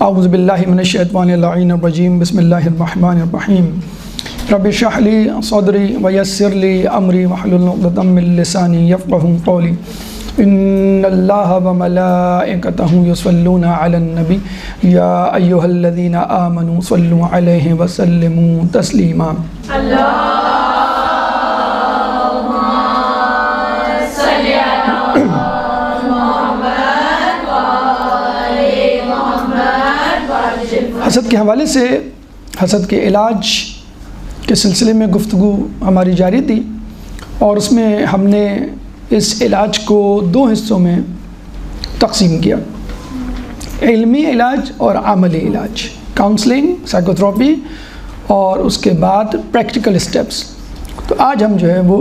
औज़ु बिल्लाहि मिनश शैतानिर रजीम बिस्मिल्लाहिर्रहमानिर्रहीम रब्बि इश्रह ली सदरी व यस्सिर ली अमरी वहलुल उक़दतम मिन लिसानी यफ़क़हू क़ौली इन्नल्लाहा व मलाइकतहू युसल्लूना अलन नबी या अय्युहल्लज़ीना आमनू सल्लू अलैहि व सल्लिमू तस्लीमा। हसद के हवाले से हसद के इलाज के सिलसिले में गुफ्तगू हमारी जारी थी और उसमें हमने इस इलाज को दो हिस्सों में तकसीम किया, इल्मी इलाज और अमली इलाज, काउंसलिंग, साइकोथेरेपी और उसके बाद प्रैक्टिकल स्टेप्स। तो आज हम जो है वो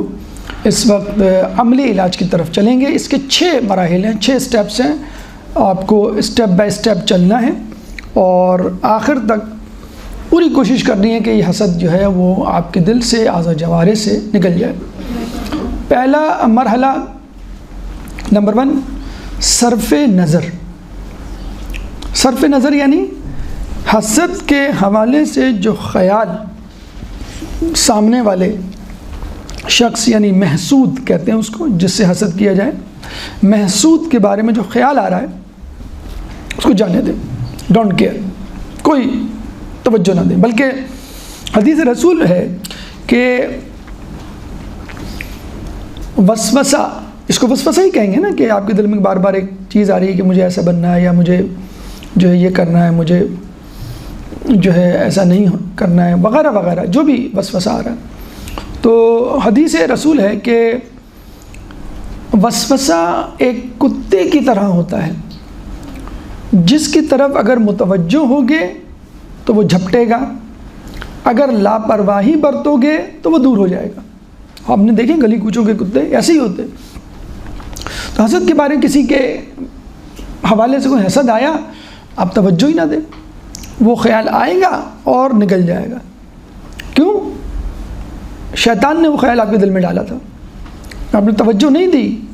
इस वक्त अमली इलाज की तरफ चलेंगे। इसके 6 मराहिल हैं, 6 स्टेप्स हैं, आपको स्टेप बाय स्टेप चलना है और आखिर तक पूरी कोशिश करनी है कि ये हसद जो है वो आपके दिल से, आज़ा जवारे से निकल जाए। पहला मरहला नंबर 1, सरफ़े नज़र। सरफ़े नज़र यानी हसद के हवाले से जो ख़याल सामने वाले शख्स यानी महसूद कहते हैं उसको, जिससे हसद किया जाए, महसूद के बारे में जो ख़याल आ रहा है उसको जाने दें, डोंट केयर, कोई तवज्जो ना दें। बल्कि हदीस रसूल है कि वसवसा, इसको वसवसा ही कहेंगे ना, कि आपके दिल में बार बार एक चीज़ आ रही है कि मुझे ऐसा बनना है या मुझे जो है ये करना है, मुझे जो है ऐसा नहीं करना है, वगैरह वगैरह, जो भी वसवसा आ रहा है। तो हदीस रसूल है कि वसवसा एक कुत्ते की तरह होता है, जिसकी तरफ अगर मुतवज्जो होगे तो वो झपटेगा, अगर लापरवाही बरतोगे तो वो दूर हो जाएगा। आपने देखे गली कूचों के कुत्ते ऐसे ही होते। तो हसद के बारे में किसी के हवाले से कोई हसद आया, आप तवज्जो ही ना दें, वो ख्याल आएगा और निकल जाएगा। क्यों? शैतान ने वो ख्याल आपके दिल में डाला था, आपने तवज्जो नहीं दी।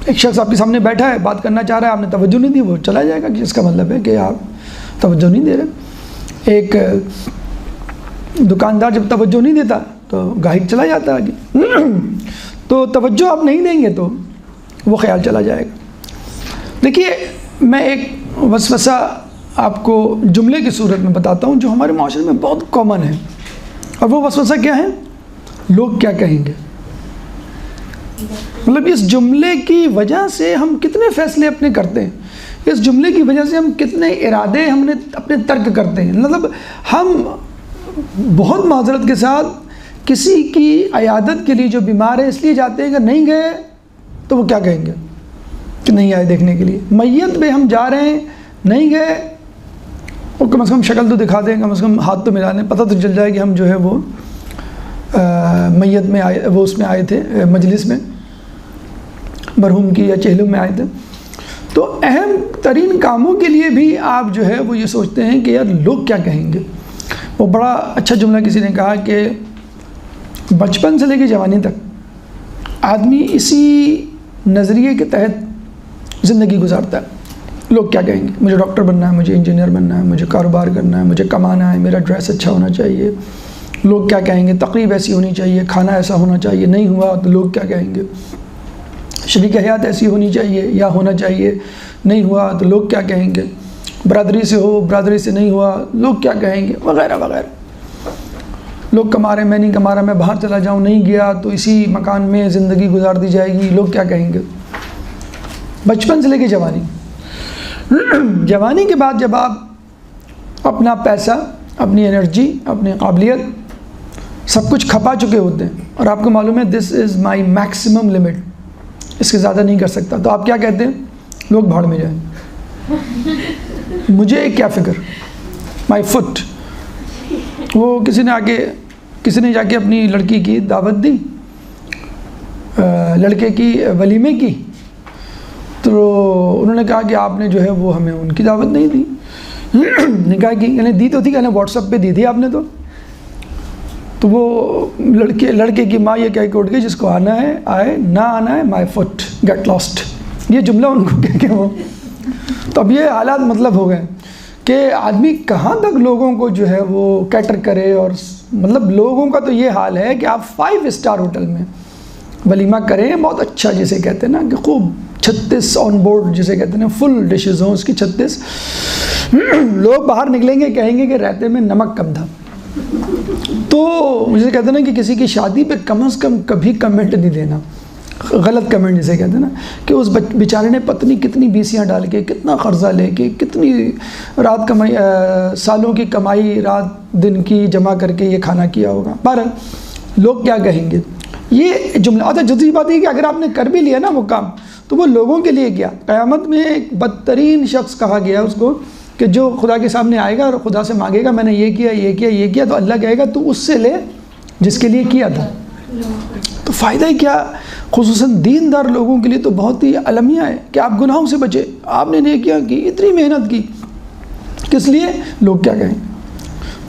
एक शख्स आपके सामने बैठा है, बात करना चाह रहा है, आपने तवज्जो नहीं दी, वो चला जाएगा, कि इसका मतलब है कि आप तवज्जो नहीं दे रहे। एक दुकानदार जब तवज्जो नहीं देता तो गाहक चला जाता है आगे। तो तवज्जो आप नहीं देंगे तो वो ख्याल चला जाएगा। देखिए, मैं एक वसवसा आपको जुमले की सूरत में बताता हूँ जो हमारे माशरे में बहुत कॉमन है। और वो वसवसा क्या है? लोग क्या कहेंगे। मतलब इस जुमले की वजह से हम कितने फ़ैसले अपने करते हैं, इस जुमले की वजह से हम कितने इरादे हमने अपने तर्क करते हैं। मतलब हम बहुत माजरत के साथ किसी की अयादत के लिए जो बीमार है इसलिए जाते हैं कि नहीं गए तो वो क्या कहेंगे कि नहीं आए देखने के लिए। मैयत पे हम जा रहे हैं, नहीं गए, और कम से कम शक्ल तो दिखा दें, कम से कम हाथ तो मिला दें, पता तो चल जाए कि हम जो है वो मैयत में आए, वो उसमें आए थे, मजलिस में मरहूम की या चेहलू में आए थे। तो अहम तरीन कामों के लिए भी आप जो है वो ये सोचते हैं कि यार लोग क्या कहेंगे। वो बड़ा अच्छा जुमला किसी ने कहा कि बचपन से लेकर जवानी तक आदमी इसी नज़रिए के तहत ज़िंदगी गुजारता है। लोग क्या कहेंगे, मुझे डॉक्टर बनना है, मुझे इंजीनियर बनना है, मुझे कारोबार करना है, मुझे कमाना है, मेरा ड्रेस अच्छा होना चाहिए, लोग क्या कहेंगे, तकरीब ऐसी होनी चाहिए, खाना ऐसा होना चाहिए, नहीं हुआ तो लोग क्या कहेंगे, शरीक हयात ऐसी होनी चाहिए या होना चाहिए, नहीं हुआ तो लोग क्या कहेंगे, बरादरी से हो, बरादरी से नहीं हुआ, लोग क्या कहेंगे, वगैरह वगैरह। लोग कमा रहे, मैं नहीं कमा रहा, मैं बाहर चला जाऊँ, नहीं गया तो इसी मकान में ज़िंदगी गुजार दी जाएगी, लोग क्या कहेंगे। बचपन से लेके जवानी, जवानी के बाद जब आप अपना पैसा, अपनी एनर्जी, अपनी काबिलियत सब कुछ खपा चुके होते हैं और आपको मालूम है this is my maximum limit, इसके ज़्यादा नहीं कर सकता, तो आप क्या कहते हैं, लोग भाड़ में जाएं, मुझे क्या फ़िक्र, माई फुट। वो किसी ने जाके अपनी लड़की की दावत दी, लड़के की वलीमे की, तो उन्होंने कहा कि आपने जो है वो हमें उनकी दावत नहीं दी। निकाह की यानी दी तो थी, कहने व्हाट्सएप पे दी थी आपने तो वो लड़के की माँ ये कह के उठ गई, जिसको आना है आए, ना आना है माई फुट गेट लॉस्ट। ये जुमला उनको कह के वो, तो अब ये हालात मतलब हो गए कि आदमी कहाँ तक लोगों को जो है वो कैटर करे। और मतलब लोगों का तो ये हाल है कि आप 5 स्टार होटल में वलीमा करें, बहुत अच्छा जिसे कहते हैं ना कि खूब 36 ऑन बोर्ड जिसे कहते हैं ना, फुल डिशेज़ हों उसकी 36, लोग बाहर निकलेंगे कहेंगे कि रायते में नमक कम था। तो मुझे कहते हैं ना कि किसी की शादी पे कम से कम कभी कमेंट नहीं देना, गलत कमेंट जिसे कहते हैं ना, कि उस बेचारे ने पत्नी कितनी बीसियाँ डाल के, कितना कर्जा लेके, कितनी रात कमाई, सालों की कमाई रात दिन की जमा करके ये खाना किया होगा। बहरहाल लोग क्या कहेंगे, ये जुमला। अच्छा दूसरी बात है कि अगर आपने कर भी लिया ना वो काम, तो वो लोगों के लिए क्या, क़यामत में एक बदतरीन शख्स कहा गया उसको कि जो खुदा के सामने आएगा और खुदा से मांगेगा मैंने ये किया ये किया ये किया, तो अल्लाह कहेगा तू उससे ले जिसके लिए किया था। तो फ़ायदा ही क्या, खुसूसन दीनदार लोगों के लिए तो बहुत ही अलमिया है कि आप गुनाहों से बचे, आपने नेकियां की, इतनी मेहनत की, किस लिए, लोग क्या कहें,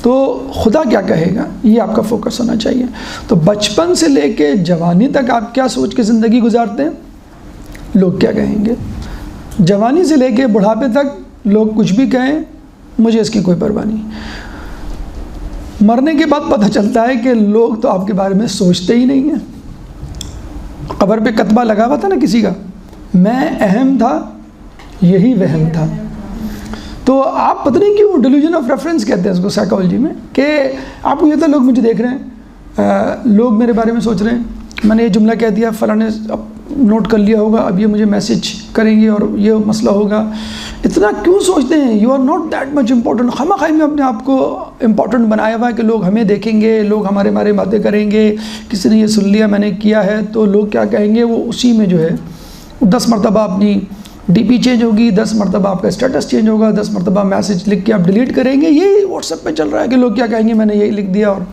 तो खुदा क्या कहेगा, ये आपका फोकस होना चाहिए। तो बचपन से लेके जवानी तक आप क्या सोच के ज़िंदगी गुजारते हैं, लोग क्या कहेंगे। जवानी से लेके बुढ़ापे तक लोग कुछ भी कहें, मुझे इसकी कोई परवाह नहीं। मरने के बाद पता चलता है कि लोग तो आपके बारे में सोचते ही नहीं हैं। कब्र पे कतबा लगा हुआ था ना किसी का, मैं अहम था यही वहम था। तो आप पता नहीं क्यों डिल्यूजन ऑफ रेफरेंस कहते हैं उसको साइकोलॉजी में, कि आपको ये था लोग मुझे देख रहे हैं, लोग मेरे बारे में सोच रहे हैं, मैंने ये जुमला कह दिया, फ़लाँ ने नोट कर लिया होगा, अब ये मुझे मैसेज करेंगे और ये मसला होगा। इतना क्यों सोचते हैं, you are not that much important. खामखाई में अपने आप को इम्पोर्टेंट बनाया हुआ है कि लोग हमें देखेंगे, लोग हमारे बारे में बातें करेंगे, किसी ने ये सुन लिया मैंने किया है तो लोग क्या कहेंगे। वो उसी में जो है 10 मरतबा अपनी डीपी चेंज होगी, 10 मरतबा आपका स्टेटस चेंज होगा, 10 मरतबा मैसेज लिख के आप डिलीट करेंगे। यही व्हाट्सएप पे चल रहा है कि लोग क्या कहेंगे मैंने यही लिख दिया। और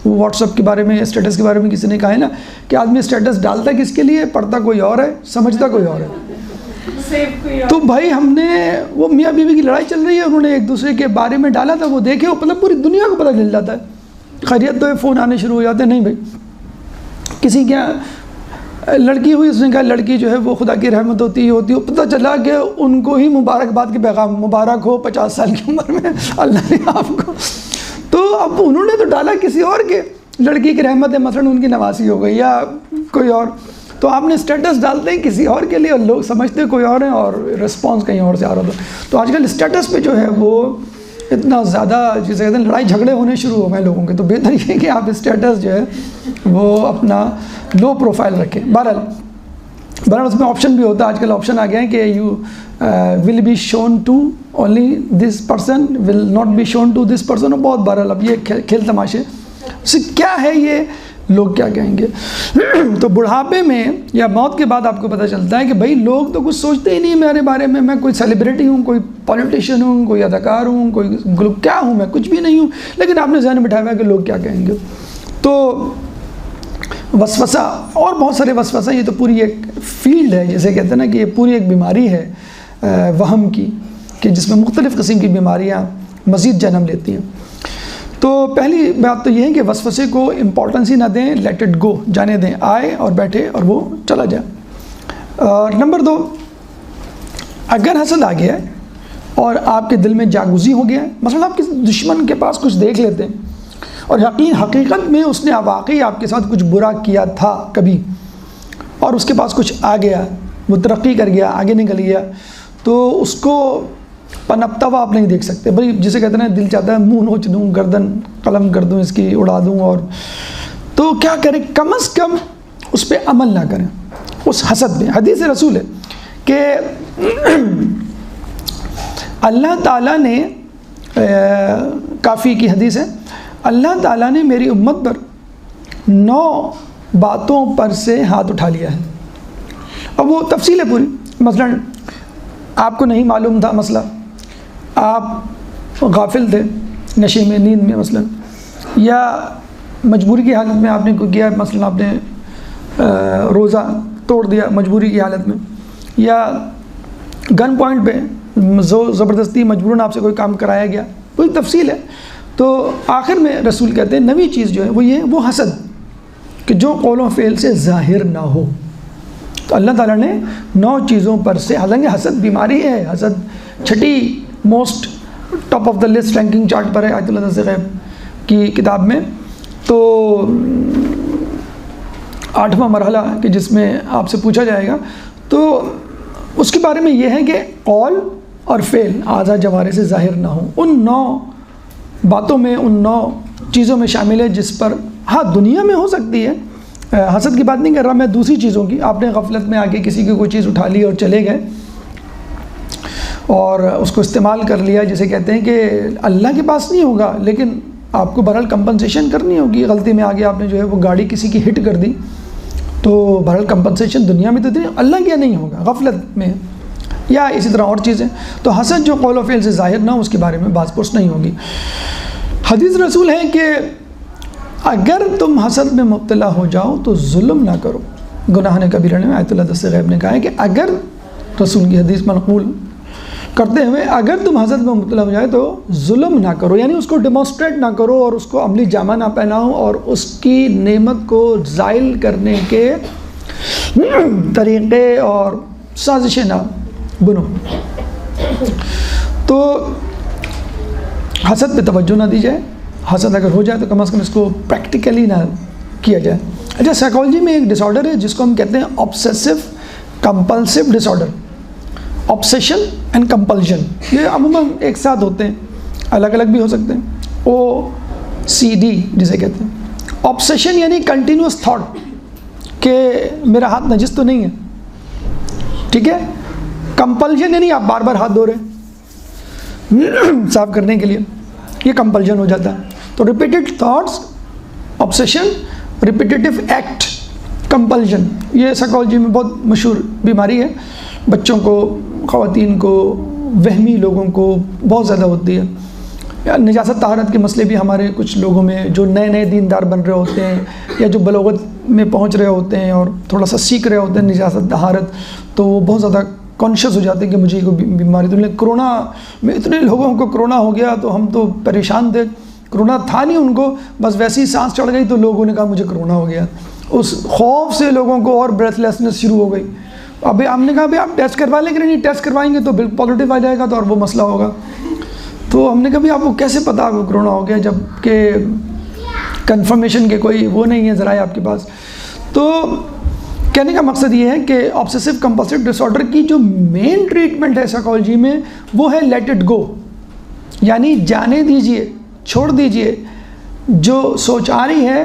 व्हाट्सएप के बारे में, स्टेटस के बारे में किसी ने कहा है ना कि आदमी स्टेटस डालता किसके लिए, पढ़ता कोई और है, समझता कोई और है। तो भाई हमने, वो मियाँ बीवी की लड़ाई चल रही है, उन्होंने एक दूसरे के बारे में डाला था, वो देखे, वो मतलब पूरी दुनिया को पता चल जाता है। खैरियत तो फ़ोन आने शुरू हो जाते हैं, नहीं भाई किसी क्या लड़की हुई, उसने कहा लड़की जो है वो खुदा की रहमत होती है, पता चला कि उनको ही मुबारकबाद के पैगाम, मुबारक हो 50 साल की उम्र में अल्लाह ने आपको। तो अब उन्होंने तो डाला किसी और के, लड़की की रहमत है मसलन उनकी नवासी हो गई या कोई और, तो आपने स्टेटस डालते हैं किसी और के लिए और लोग समझते कोई और हैं और रिस्पॉन्स कहीं और से आ रहा था। तो आजकल स्टेटस पे जो है वो इतना ज़्यादा जिसे कहते हैं लड़ाई झगड़े होने शुरू हो गए लोगों के। तो बेहतर ये है कि आप स्टेटस जो है वो अपना लो प्रोफाइल रखें। बहरहाल उसमें ऑप्शन भी होता है, आजकल ऑप्शन आ गया है कि you will be shown to only this person, will not be shown to this person. और बहुत बहरहाल अब ये खेल तमाशे से क्या है, ये लोग क्या कहेंगे। तो बुढ़ापे में या मौत के बाद आपको पता चलता है कि भाई लोग तो कुछ सोचते ही नहीं मेरे बारे में, मैं कोई सेलिब्रिटी हूँ, कोई पॉलिटिशियन हूँ, कोई अदाकार हूँ, कोई क्या हूँ, मैं कुछ भी नहीं हूँ, लेकिन आपने ज़हन में बिठाया हुआ है कि लोग क्या कहेंगे। तो वसवसा और बहुत सारे वसवसा, ये तो पूरी एक फील्ड है जिसे कहते हैं ना कि ये पूरी एक बीमारी है वहम की, कि जिसमें मुख्तलिफ़ किस्म की बीमारियाँ मज़ीद जन्म लेती हैं। तो पहली बात तो ये है कि वसवसे को इम्पोर्टेंस ही ना दें, लेट इट गो, जाने दें, आए और बैठे और वो चला जाए। और नंबर 2, अगर हसद आ गया है और आपके दिल में जागुज़ी हो गया है, मसलन आप किसी दुश्मन के पास कुछ देख लेते हैं और हकीकत में उसने वाकई आपके साथ कुछ बुरा किया था कभी और उसके पास कुछ आ गया, वो तरक्की कर गया, आगे निकल गया, तो उसको पनपता हुआ आप नहीं देख सकते। भाई जिसे कहते हैं दिल चाहता है मुंह नोच दूँ, गर्दन कलम कर दूँ, इसकी उड़ा दूँ। और तो क्या करें, कम से कम उस पर अमल ना करें, उस हसद में। हदीस रसूल है कि अल्लाह ताला ने, काफ़ी की हदीस है, अल्लाह ताला ने मेरी उम्मत पर 9 बातों पर से हाथ उठा लिया है। अब वो तफसील है पूरी, मसलन आपको नहीं मालूम था मसला, आप गाफिल थे नशे में, नींद में मसलन, या मजबूरी की हालत में आपने कोई किया, मसलन आपने रोज़ा तोड़ दिया मजबूरी की हालत में, या गन पॉइंट पे ज़बरदस्ती मजबूरन आपसे कोई काम कराया गया, पूरी तफसील है। तो आखिर में रसूल कहते हैं नवी चीज़ जो है वो ये, वो हसद, कि जो कौलों फ़ेल से ज़ाहिर ना हो। तो अल्लाह ताला ने 9 चीज़ों पर से, हालांकि हसद बीमारी है, हसद छठी most top of the list ranking chart पर है आयतुल दर्स गैब की किताब में। तो 8वां मरहला कि जिसमें आपसे पूछा जाएगा, तो उसके बारे में यह है कि कौल और फ़ेल आज़ा जवारे से ज़ाहिर ना हो। उन 9 बातों में, उन 9 चीज़ों में शामिल है जिस पर हाँ दुनिया में हो सकती है, हसद की बात नहीं कर रहा मैं, दूसरी चीज़ों की। आपने गफलत में आके किसी की कोई चीज़ उठा ली और चले गए और उसको इस्तेमाल कर लिया, जिसे कहते हैं कि अल्लाह के पास नहीं होगा, लेकिन आपको बहरहाल कंपनसेशन करनी होगी। गलती में आगे आपने जो है वो गाड़ी किसी की हिट कर दी, तो बहरहाल कंपनसेशन दुनिया में तो इतनी, अल्लाह क्या नहीं होगा गफलत में, या इसी तरह और चीज़ें। तो हसद जो कौल व फ़ेल से ज़ाहिर ना हो उसके बारे में बात पुरस नहीं होगी। हदीस रसूल है कि अगर तुम हसद में मुब्तला हो जाओ तो जुल्म ना करो। गुनाह ने कबीरा में आयतुल दर्स गैब ने कहा है कि अगर, रसूल की हदीस मनक़ूल करते हुए, अगर तुम हसद में मुब्तला हो जाए तो जुल्म ना करो, यानी उसको डेमोस्ट्रेट ना करो और उसको अमली जामा ना पहनाओ और उसकी नेमत को ज़ाइल करने के तरीक़े और साजिशें ना बुनो। तो हसद पे तवज्जो ना दी जाए। हसद अगर हो जाए तो कम से कम इसको प्रैक्टिकली ना किया जाए। अच्छा, साइकोलॉजी में एक डिसऑर्डर है जिसको हम कहते हैं obsessive compulsive disorder. Obsession and compulsion ये अमूमन एक साथ होते हैं, अलग अलग भी हो सकते हैं। OCD जिसे कहते हैं। ऑब्सेशन यानी कंटिन्यूस थॉट कि मेरा हाथ नजिस तो नहीं है, ठीक है। कंपल्शन यानी आप बार बार हाथ धो रहे हैं साफ करने के लिए, ये कंपल्शन हो जाता है। तो repeated thoughts obsession, repetitive act compulsion, ये साइकोलॉजी में बहुत मशहूर बीमारी है। बच्चों को, ख़वातीन को, वहमी लोगों को बहुत ज़्यादा होती है। निजासत तहारत के मसले भी हमारे कुछ लोगों में, जो नए नए दीनदार बन रहे होते हैं या जो बलोगत में पहुंच रहे होते हैं और थोड़ा सा सीख रहे होते हैं निजासत तहारत, तो वो बहुत ज़्यादा कॉन्शियस हो जाते हैं कि मुझे कोई बीमारी। तो कोरोना में इतने लोगों को कोरोना हो गया तो हम तो परेशान थे, कोरोना था नहीं उनको, बस वैसे ही सांस चढ़ गई तो लोगों ने कहा मुझे कोरोना हो गया। उस खौफ से लोगों को और ब्रेथलेसनेस शुरू हो गई। अभी हमने कहा भाई आप टेस्ट करवा लेंगे, नहीं टेस्ट करवाएंगे तो बिल्कुल पॉजिटिव आ जाएगा तो और वो मसला होगा। तो हमने कहा भाई आपको कैसे पता आपको कोरोना हो गया जबकि कंफर्मेशन के कोई वो नहीं है ज़राए आपके पास। तो कहने का मकसद ये है कि ऑब्सेसिव कंपल्सिव डिसऑर्डर की जो मेन ट्रीटमेंट है साइकोलॉजी में वो है लेट इट गो, यानी जाने दीजिए, छोड़ दीजिए। जो सोच आ रही है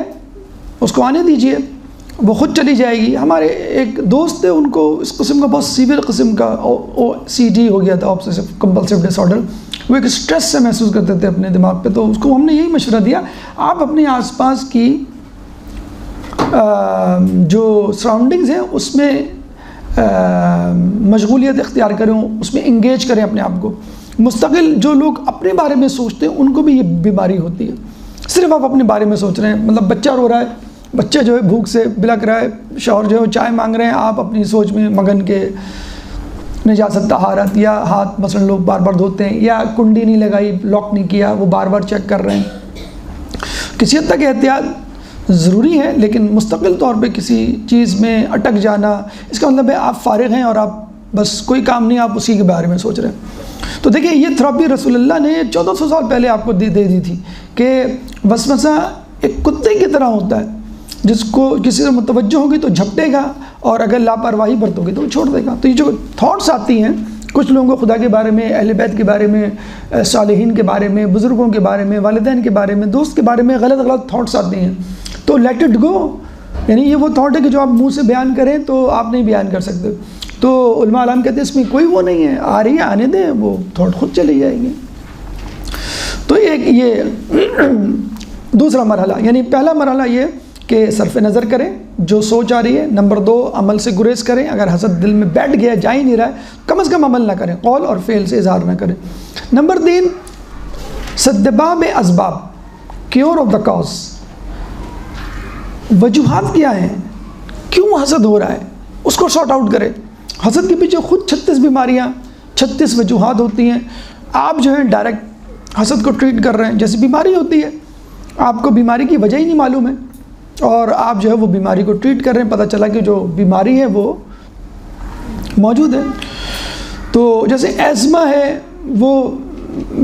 उसको आने दीजिए, वो ख़ुद चली जाएगी। हमारे एक दोस्त थे, उनको इस किस्म का बहुत सीवियर किस्म का OCD हो गया था, ऑब्सेसिव कंपल्सिव डिसऑर्डर। वो एक स्ट्रेस से महसूस करते थे अपने दिमाग पे। तो उसको हमने यही मशवरा दिया, आप अपने आसपास की जो सराउंडिंग्स हैं उसमें मशगूलियत इख्तियार करें, उसमें इंगेज करें अपने आप को। मुस्तकिल जो लोग अपने बारे में सोचते हैं उनको भी ये बीमारी होती है। सिर्फ आप अपने बारे में सोच रहे हैं, मतलब बच्चा रो रहा है, बच्चा जो है भूख से बिलक रहा है, शौहर जो है चाय मांग रहे हैं, आप अपनी सोच में मगन के निजासत तहारत, या हाथ मसलन लोग बार बार धोते हैं, या कुंडी नहीं लगाई, लॉक नहीं किया, वो बार बार चेक कर रहे हैं। किसी हद तक एहतियात ज़रूरी है, लेकिन मुस्तकिल तौर पे किसी चीज़ में अटक जाना, इसका मतलब है आप फारिग हैं और आप बस कोई काम नहीं, आप उसी के बारे में सोच रहे हैं। तो देखिए ये थेरेपी रसूलुल्लाह ने 1400 साल पहले आपको दे दी थी कि वसवसा एक कुत्ते की तरह होता है, जिसको किसी से मुतवज्जो होगी तो झपटेगा और अगर लापरवाही बरतोगे तो वो छोड़ देगा। तो ये जो थॉट्स आती हैं कुछ लोगों को खुदा के बारे में, अहले बैत के बारे में, सालिहीन के बारे में, बुज़ुर्गों के बारे में, वालिदैन के बारे में, दोस्त के बारे में गलत गलत थॉट्स आती हैं, तो लेट इट गो। यानी ये वो थॉट है कि जो आप मुंह से बयान करें तो आप नहीं बयान कर सकते। तो उलमा आलम कहते हैं इसमें कोई वो नहीं है, आ रही है आने दें, वो थॉट खुद चली जाएंगे। तो एक ये दूसरा मरहला, यानी पहला मरहला ये कि सरफ नज़र करें जो सोच आ रही है। नंबर 2, अमल से गुरेज करें। अगर हसद दिल में बैठ गया, जा ही नहीं रहा है, कम से कम अमल ना करें, कौल और फ़ेल से इज़हार ना करें। नंबर 3, सद्दबाब असबाब, क्योर ऑफ द कॉज। वजूहात क्या हैं, क्यों हसद हो रहा है, उसको सॉर्ट आउट करें। हसद के पीछे खुद 36 बीमारियाँ, 36 वजूहात होती हैं। आप जो है डायरेक्ट हसद को ट्रीट कर रहे हैं जैसे बीमारी होती है, आपको बीमारी की वजह ही नहीं मालूम है और आप जो है वो बीमारी को ट्रीट कर रहे हैं, पता चला कि जो बीमारी है वो मौजूद है। तो जैसे एज़मा है, वो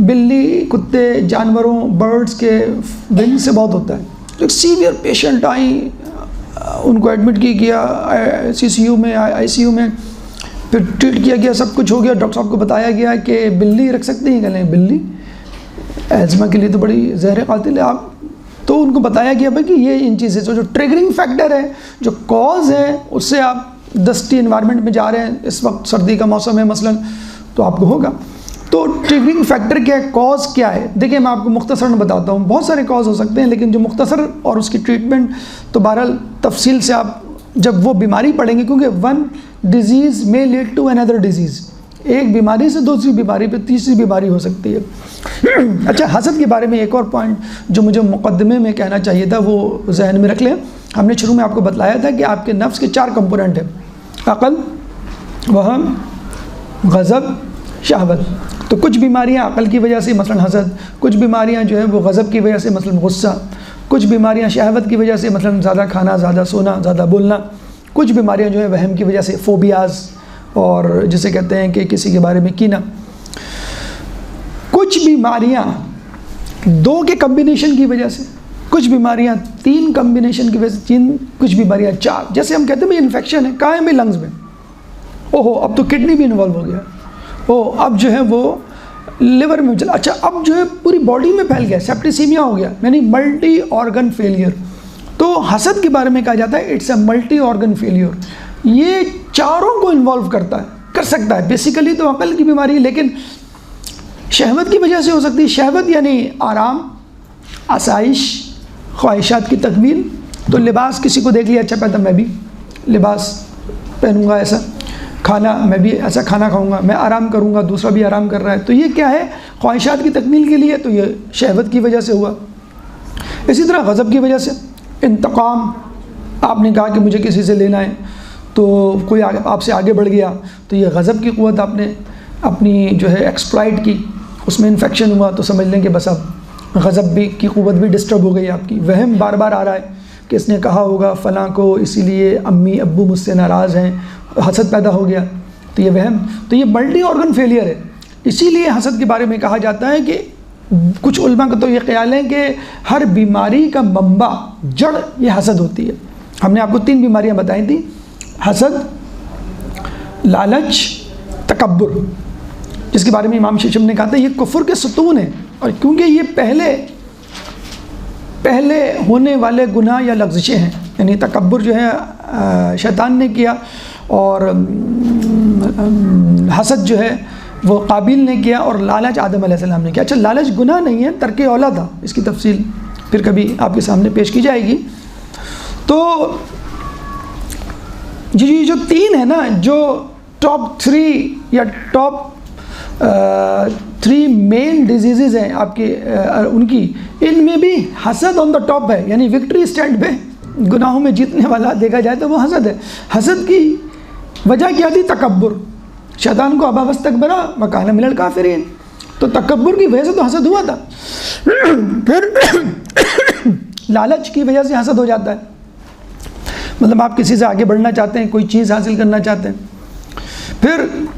बिल्ली, कुत्ते, जानवरों, बर्ड्स के विंग से बहुत होता है। तो एक सीवियर पेशेंट आई, उनको एडमिट किया CCU में, ICU में, फिर ट्रीट किया गया, सब कुछ हो गया। डॉक्टर साहब को बताया गया कि बिल्ली रख सकती हैं? कहलें बिल्ली एज़मा के लिए तो बड़ी जहर कातिल है आप। तो उनको बताया गया भाई कि ये इन चीज़ें से जो ट्रिगरिंग फैक्टर है, जो कॉज है, उससे आप दस्ती इन्वायरमेंट में जा रहे हैं, इस वक्त सर्दी का मौसम है मसलन, तो आपको होगा। तो ट्रिगरिंग फैक्टर क्या है, कॉज क्या है? देखिए मैं आपको मुख्तसर में बताता हूँ, बहुत सारे कॉज हो सकते हैं, लेकिन जो मुख्तसर और उसकी ट्रीटमेंट तो बहरहाल तफसील से आप जब वो बीमारी पढ़ेंगे, क्योंकि वन डिजीज़ में लीड टू अनदर डिजीज़, एक बीमारी से दूसरी बीमारी पे तीसरी बीमारी हो सकती है। अच्छा, हसद के बारे में एक और पॉइंट जो मुझे मुकदमे में कहना चाहिए था, वो जहन में रख लें। हमने शुरू में आपको बतलाया था कि आपके नफ्स के 4 कंपोनेंट हैं, अक़ल, वहम, गज़ब, शहवत। तो कुछ बीमारियां अक़ल की वजह से मसलन हसद, कुछ बीमारियां जो है वो गज़ब की वजह से मसलन गुस्सा, कुछ बीमारियां शहवत की वजह से मसलन ज़्यादा खाना, ज़्यादा सोना, ज़्यादा बोलना, कुछ बीमारियां जो है वहम की वजह से फोबियाज़, और जिसे कहते हैं कि किसी के बारे में कीना। कुछ बीमारियां 2 के कम्बिनेशन की वजह से, कुछ बीमारियां 3 कम्बिनेशन की वजह से, कुछ बीमारियां 4। जैसे हम कहते हैं भाई इन्फेक्शन है, कहाँ है भाई? लंग्स में। ओहो, अब तो किडनी भी इन्वॉल्व हो गया। ओह, अब जो है वो लिवर में चला। अच्छा, अब जो है पूरी बॉडी में फैल गया, सेप्टिसीमिया हो गया, यानी मल्टी ऑर्गन फेलियर। तो हसद के बारे में कहा जाता है it's a multi organ failure. ये चारों को इन्वॉल्व करता है, कर सकता है। बेसिकली तो अक़ल की बीमारी है, लेकिन शहवत की वजह से हो सकती है। शहवत यानी आराम, आसाइश, ख्वाहिशात की तकमील। तो लिबास, किसी को देख लिया अच्छा पैदा, मैं भी लिबास पहनूंगा ऐसा, खाना मैं भी ऐसा खाना खाऊंगा, मैं आराम करूंगा, दूसरा भी आराम कर रहा है, तो ये क्या है? ख्वाहिशात की तकमील के लिए। तो ये शहवत की वजह से हुआ। इसी तरह गज़ब की वजह से, इंतकाम, आपने कहा कि मुझे किसी से लेना है, तो कोई आपसे आगे बढ़ गया, तो ये गज़ब की क़ुव्वत आपने अपनी जो है एक्सप्लॉइट की, उसमें इन्फेक्शन हुआ, तो समझ लें कि बस अब गज़ब भी की क़ुव्वत भी डिस्टर्ब हो गई आपकी। वहम बार बार आ रहा है कि इसने कहा होगा फ़लाँ को, इसीलिए अम्मी अब्बू मुझसे नाराज़ हैं, हसद पैदा हो गया, तो ये वहम। तो ये मल्टी ऑर्गन फेलियर है। इसीलिए हसद के बारे में कहा जाता है कि कुछ उलमा का तो ये ख्याल है कि हर बीमारी का मंबा, जड़ ये हसद होती है। हमने आपको 3 बीमारियां बताई थी, हसद, लालच, तकब्बुर, जिसके बारे में इमाम शिशम ने कहा था ये कुफ्र के सतून है। और क्योंकि ये पहले होने वाले गुनाह या लग़्ज़िशें हैं, यानी तकब्बुर जो है शैतान ने किया, और हसद जो है वो काबिल ने किया, और लालच आदम अलैहिस्सलाम ने किया। अच्छा, लालच गुनाह नहीं है, तर्क औला था, इसकी तफसील फिर कभी आपके सामने पेश की जाएगी। तो जी जो 3 है ना, जो टॉप 3 या टॉप 3 मेन डिजीज़ हैं आपके, उनकी, इनमें भी हसद ऑन द टॉप है, यानी विक्ट्री स्टैंड पे गुनाहों में जीतने वाला देखा जाए तो वो हसद है। हसद की वजह क्या थी? तकब्बुर। शैतान को अबा वस्तकबरा व काना मिनल काफिरीन, तो तकब्बुर की वजह से तो हसद हुआ था। फिर लालच की वजह से हसद हो जाता है, मतलब आप किसी से आगे बढ़ना चाहते हैं, कोई चीज़ हासिल करना चाहते हैं। फिर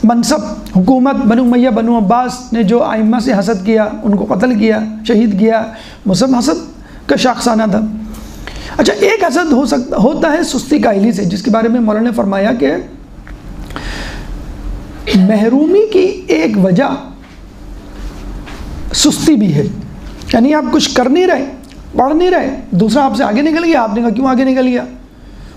मनसब, हुकूमत, बनु उमय्या, बनु अब्बास ने जो आइम्मा से हसद किया, उनको कत्ल किया, शहीद किया, वो सब हसद का शाखसाना था। अच्छा, एक हसद होता है सुस्ती काहिली से, जिसके बारे में मौलाना ने फरमाया कि महरूमी की एक वजह सुस्ती भी है, यानी आप कुछ कर नहीं रहे, पढ़ नहीं रहे, दूसरा आपसे आगे निकल गया, आपने कहा क्यों आगे निकल गया,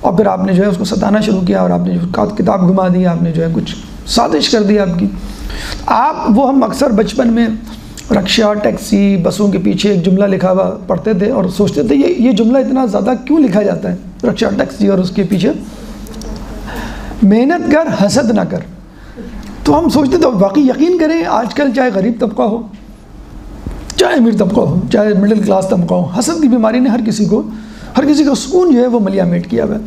और फिर आपने जो है उसको सताना शुरू किया, और आपने जो किताब घुमा दी, आपने जो है कुछ साजिश कर दी आपकी। वो हम अक्सर बचपन में रक्षा, टैक्सी, बसों के पीछे एक जुमला लिखा हुआ पढ़ते थे और सोचते थे ये जुमला इतना ज़्यादा क्यों लिखा जाता है, रक्षा, टैक्सी और उसके पीछे, मेहनत कर, हसद ना कर। तो हम सोचते थे, बाकी यकीन करें आजकल चाहे गरीब तबका हो, चाहे अमीर तबका हो, चाहे मिडिल क्लास तबका हो, हसद की बीमारी ने हर किसी का सुकून जो है वो मलियामेट किया हुआ है।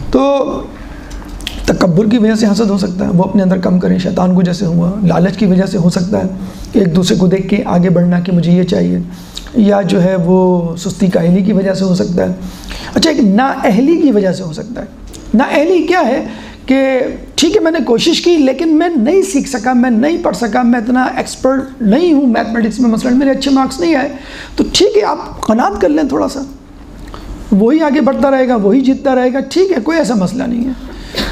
तो तकब्बुर की वजह से हसद हो सकता है, वो अपने अंदर कम करें, शैतान को जैसे हुआ, लालच की वजह से हो सकता है, एक दूसरे को देख के आगे बढ़ना कि मुझे ये चाहिए, या जो है वो सुस्ती काहिली की वजह से हो सकता है। अच्छा, एक नाअहली की वजह से हो सकता है। नाअहली क्या है कि ठीक है मैंने कोशिश की लेकिन मैं नहीं सीख सका, मैं नहीं पढ़ सका, मैं इतना एक्सपर्ट नहीं हूँ मैथमेटिक्स में, मसलन मेरे अच्छे मार्क्स नहीं आए, तो ठीक है आप कनात कर लें थोड़ा सा, वही आगे बढ़ता रहेगा, वही जीतता रहेगा, ठीक है, कोई ऐसा मसला नहीं है।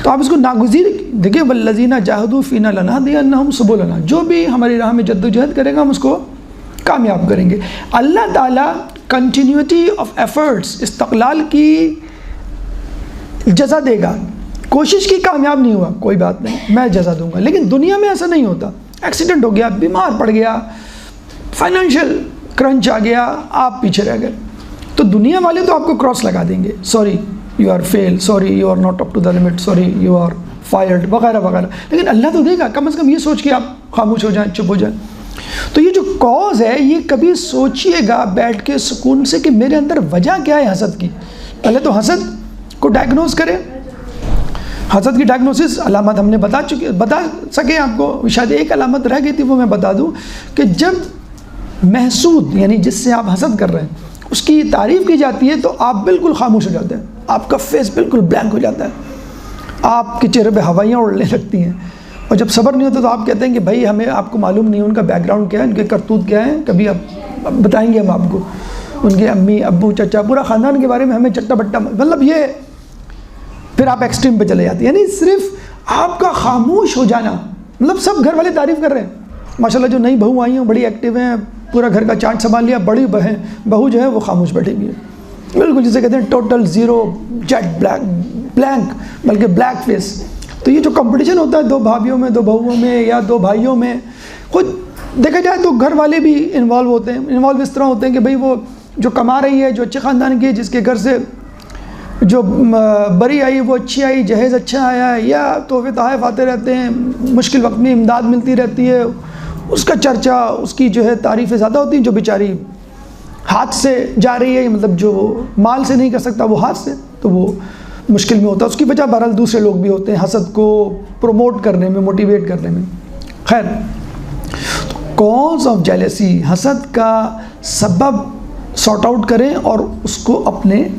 तो आप इसको नागुज़ीर देखिए, वल्लज़ीना जाहदू फ़ीना लनहदियन्नहुम सुबुलना, जो भी हमारी राह में जद्दोजहद करेगा हम उसको कामयाब करेंगे। अल्लाह ताला कंटिन्यूटी ऑफ एफ़र्ट्स, इस्तक़लाल की जज़ा देगा। कोशिश की कामयाब नहीं हुआ, कोई बात नहीं, मैं जज़ा दूंगा। लेकिन दुनिया में ऐसा नहीं होता। एक्सीडेंट हो गया, बीमार पड़ गया, फाइनेंशियल क्रंच आ गया, आप पीछे रह गए, तो दुनिया वाले तो आपको क्रॉस लगा देंगे, sorry you are fail, sorry you are not up to the limit, sorry you are fired, वगैरह वगैरह। लेकिन अल्लाह तो देगा, कम से कम ये सोच के आप खामोश हो जाएं, चुप हो जाएं। तो ये जो कॉज है, ये कभी सोचिएगा बैठ के सुकून से कि मेरे अंदर वजह क्या है हसद की। पहले तो हसद को डायग्नोज करें। हसद की डायग्नोसिस अलामत हमने बता सके आपको, शायद एक अलामत रह गई थी, वो मैं बता दूं कि जब महसूद यानी जिससे आप हसद कर रहे हैं उसकी तारीफ़ की जाती है तो आप बिल्कुल खामोश हो जाते हैं, आपका फेस बिल्कुल ब्लैंक हो जाता है, आपके चेहरे पे हवाइयाँ उड़ने लगती हैं। और जब सब्र नहीं होता तो आप कहते हैं कि भाई हमें, आपको मालूम नहीं उनका बैकग्राउंड क्या है, उनके करतूत क्या है, कभी आप बताएंगे हम आपको, उनके अम्मी अब्बू चचा पूरा ख़ानदान के बारे में हमें चट्टा बट्टा, मतलब ये फिर आप एक्सट्रीम पे चले जाते हैं। यानी सिर्फ आपका खामोश हो जाना, मतलब सब घर वाले तारीफ़ कर रहे हैं, माशाल्लाह जो नई बहू आई हैं बड़ी एक्टिव हैं, पूरा घर का चार्ट संभाल लिया, बड़ी बहू जो है वो खामोश बैठी हुई है, बिल्कुल जिसे कहते हैं टोटल ज़ीरो, जेट ब्लैंक, बल्कि ब्लैक फेस। तो ये जो कंपटीशन होता है दो भाभीयों में, दो बहुओं में या दो भाइयों में, खुद देखा जाए तो घर वाले भी इन्वॉल्व होते हैं। इन्वॉल्व इस तरह होते हैं कि भाई वो जो कमा रही है, जो अच्छे ख़ानदान की है, जिसके घर से जो बरी आई वो अच्छी आई, जहेज़ अच्छा आया, या तोहफ़े तोहफ़ आते रहते हैं, मुश्किल वक्त में इमदाद मिलती रहती है, उसका चर्चा, उसकी जो है तारीफ़ें ज़्यादा होती हैं। जो बेचारी हाथ से जा रही है, मतलब जो माल से नहीं कर सकता वो हाथ से, तो वो मुश्किल में होता है। उसकी वजह बहरहाल दूसरे लोग भी होते हैं हसद को प्रमोट करने में, मोटिवेट करने में। खैर, कॉज ऑफ जेलेसी, हसद का सबब सॉर्ट आउट करें और उसको अपने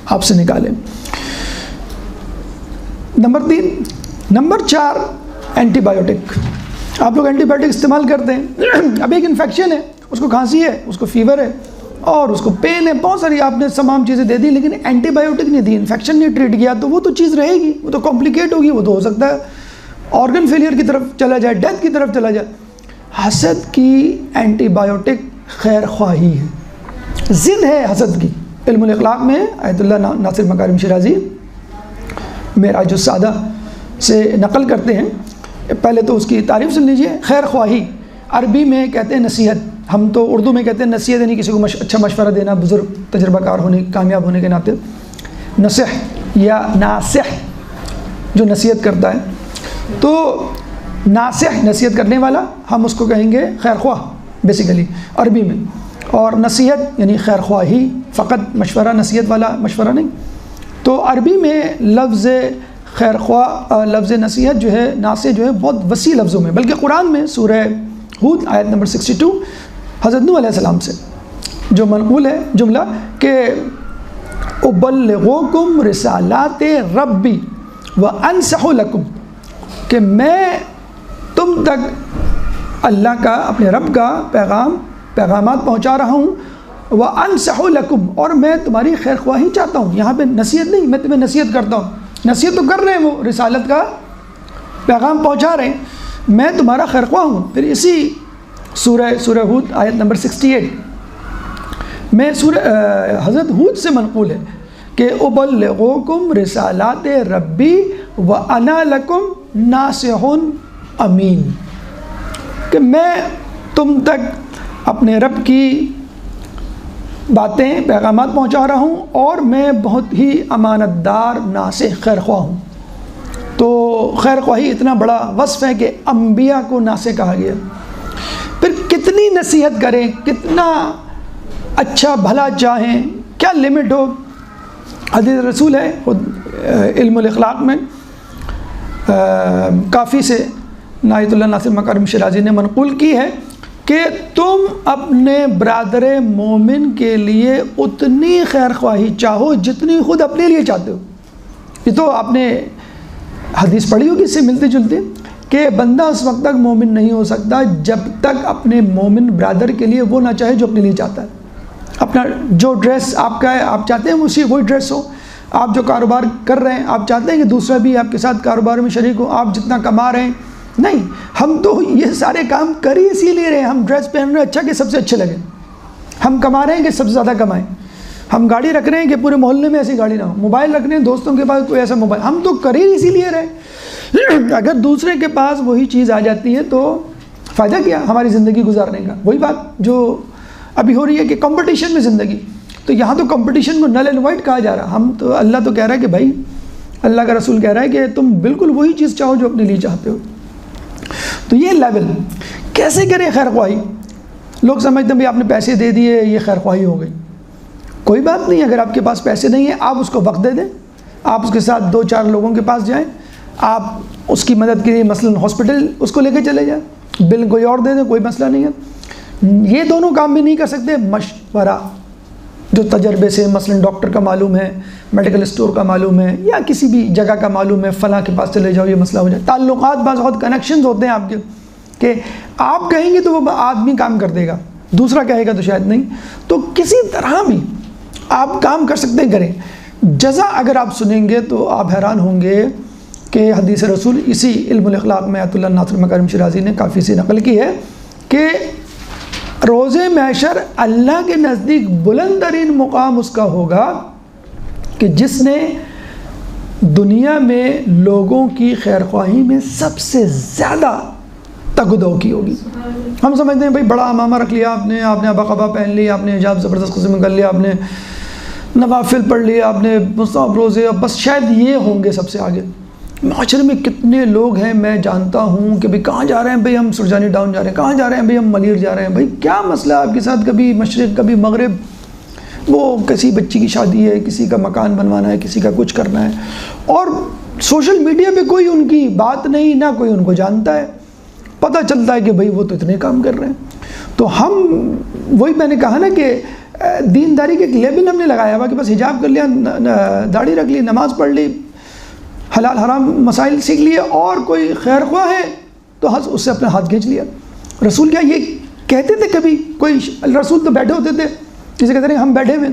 आप से निकालें। नंबर 3। Number 4, antibiotic. आप लोग एंटीबायोटिक इस्तेमाल करते हैं। अब एक इन्फेक्शन है, उसको खांसी है, उसको फीवर है और उसको पेन है, बहुत सारी आपने तमाम चीज़ें दे दी, लेकिन एंटीबायोटिक नहीं दी, इन्फेक्शन नहीं ट्रीट किया, तो वो तो चीज़ रहेगी, वो तो कॉम्प्लिकेट होगी, वो तो हो सकता है ऑर्गन फेलियर की तरफ चला जाए, डेथ की तरफ चला जाए। हसद की एंटीबायोटिक खैर ख्वाही है, ज़िद है हसद की। इल्मुल इखलाक में आयतुल्लाह नासिर मकारिम शिराजी मेराज सादा से नकल करते हैं। पहले तो उसकी तारीफ़ सुन लीजिए। खैर ख्वाही अरबी में कहते हैं नसीहत, हम तो उर्दू में कहते हैं नसीहत, यानी किसी को अच्छा मशवरा देना, बुज़ुर्ग तजर्बाकार होने, कामयाब होने के नाते। नसीह या नासिह जो नसीहत करता है, तो नासिह नसीहत करने वाला, हम उसको कहेंगे खैर ख्वाह बेसिकली अरबी में। और नसीहत यानी खैर ख्वाही, फ़कत मशवरा, नसीहत वाला मशवरा नहीं। तो अरबी में लफ्ज़ खैर ख्वाह, लफ्ज़ नसीहत जो है, नासिह जो है, बहुत वसी लफ्ज़ों में, बल्कि कुरान में सूरह हूद आयत नंबर 62 हज़रत नूह अलैहिस्सलाम से जो मनक़ूल है जुमला कि उबल्लिगुकुम रिसालाते रब्बी व अनसहु लकुम, कि मैं तुम तक अल्लाह का, अपने रब का पैगामात पहुँचा रहा हूँ, व अनसहु लकुम, और मैं तुम्हारी खैर ख्वाही चाहता हूँ। यहाँ पे नसीहत नहीं, मैं तुम्हें नसीहत करता हूँ, नसीहत तो कर रहे हैं, वो रिसालत का पैगाम पहुँचा रहे हैं, मैं तुम्हारा खैर ख्वाह हूँ। फिर इसी सूरह हूद आयत नंबर 68 में हज़रत हूद से मनक़ूल है कि उबल्लिगुकुम रिसालाते रब्बी व अना लकुम नासिहुन अमीन, कि मैं तुम तक अपने रब की बातें, पैगामात पहुँचा रहा हूँ और मैं बहुत ही अमानतदार नासिह खैर ख्वाह हूँ। तो खैर ख्वाही इतना बड़ा वस्फ़ है कि अम्बिया को नासिह कहा गया। फिर कितनी नसीहत करें, कितना अच्छा भला चाहें, क्या लिमिट हो। हदीस रसूल है खुद इल्मुल इखलाक में काफ़ी से नायतुल्लाह नासिर मकारिम शिराजी ने मनक़ूल की है कि तुम अपने ब्रादर मोमिन के लिए उतनी खैर ख्वाही चाहो जितनी खुद अपने लिए चाहते हो। ये तो आपने हदीस पढ़ी होगी इससे मिलती जुलती, कि बंदा उस वक्त तक मोमिन नहीं हो सकता जब तक अपने मोमिन ब्रदर के लिए वो ना चाहे जो अपने लिए चाहता है। अपना जो ड्रेस आपका है, आप चाहते हैं उसी वही ड्रेस हो। आप जो कारोबार कर रहे हैं, आप चाहते हैं कि दूसरा भी आपके साथ कारोबार में शरीक हो। आप जितना कमा रहे हैं, नहीं, हम तो ये सारे काम कर ही इसीलिए रहे हैं। हम ड्रेस पहन रहे हैं अच्छा कि सबसे अच्छे लगे, हम कमा रहे हैं कि सबसे ज़्यादा कमाएं, हम गाड़ी रख रहे हैं कि पूरे मोहल्ले में ऐसी गाड़ी ना हो, मोबाइल रख रहे हैं दोस्तों के पास कोई ऐसा मोबाइल, हम तो कर ही इसीलिए रहे। अगर दूसरे के पास वही चीज़ आ जाती है तो फ़ायदा क्या हमारी ज़िंदगी गुजारने का। वही बात जो अभी हो रही है कि कंपटीशन में ज़िंदगी, तो यहाँ तो कंपटीशन को नल एंड वाइट कहा जा रहा। हम तो अल्लाह तो कह रहा है कि भाई, अल्लाह का रसूल कह रहा है कि तुम बिल्कुल वही चीज़ चाहो जो अपने लिए चाहते हो। तो ये लेवल कैसे करें खैर ख्वाही। लोग समझते हैं भाई आपने पैसे दे दिए ये खैर ख्वाही हो गई। कोई बात नहीं, अगर आपके पास पैसे नहीं है आप उसको वक्त दे दें, आप उसके साथ 2-4 लोगों के पास जाएं, आप उसकी मदद के लिए मसलन हॉस्पिटल उसको लेके चले जाएं, बिल कोई और दे दें, कोई मसला नहीं है। ये दोनों काम भी नहीं कर सकते, मशवरा जो तजर्बे से मसलन डॉक्टर का मालूम है, मेडिकल स्टोर का मालूम है, या किसी भी जगह का मालूम है, फ़लाँ के पास चले जाओ ये मसला हो जाए। ताल्लुकात बहुत कनेक्शंस होते हैं आपके, कि आप कहेंगे तो वो आदमी काम कर देगा, दूसरा कहेगा तो शायद नहीं। तो किसी तरह भी आप काम कर सकते हैं, करें। जज़ा अगर आप सुनेंगे तो आप हैरान होंगे कि हदीस रसूल इसी इल्मुल अखलाक में आयतुल्लाह नासिर मकारिम शिराज़ी ने काफ़ी सी नकल की है कि रोज़े महशर अल्लाह के नज़दीक बुलंद तरीन मुकाम उसका होगा कि जिसने दुनिया में लोगों की खैर ख्वाही में सबसे ज़्यादा तगदो की होगी। हम समझते हैं भाई बड़ा अमामा रख लिया आपने, आपने अबाक़बा पहन लिया, आपने हिजाब ज़बरदस्त किस्म में कर लिया, आपने नवाफिल पढ़ लिया, आपने मुस्ताहब रोज़े, अब बस शायद ये होंगे सबसे आगे। माशरे में कितने लोग हैं मैं जानता हूँ कि भाई कहाँ जा रहे हैं भाई, हम सुरजानी डाउन जा रहे हैं, कहाँ जा रहे हैं भाई, हम मलिर जा रहे हैं। भाई क्या मसला आपके साथ, कभी मशरिक़ कभी मगरिब, वो किसी बच्ची की शादी है, किसी का मकान बनवाना है, किसी का कुछ करना है, और सोशल मीडिया पे कोई उनकी बात नहीं, ना कोई उनको जानता है। पता चलता है कि भाई वो तो इतने काम कर रहे हैं। तो हम वही मैंने कहा ना कि दीनदारी के एक लेवल हमने लगाया हुआ कि बस हिजाब कर लिया, दाढ़ी रख ली, नमाज़ पढ़ ली, हलाल हराम मसाइल सीख लिए, और कोई खैर ख्वाह है तो हंस उससे अपना हाथ खींच लिया। रसूल क्या ये कहते थे कभी? कोई रसूल तो बैठे होते थे, जिसे कहते हैं हम बैठे हुए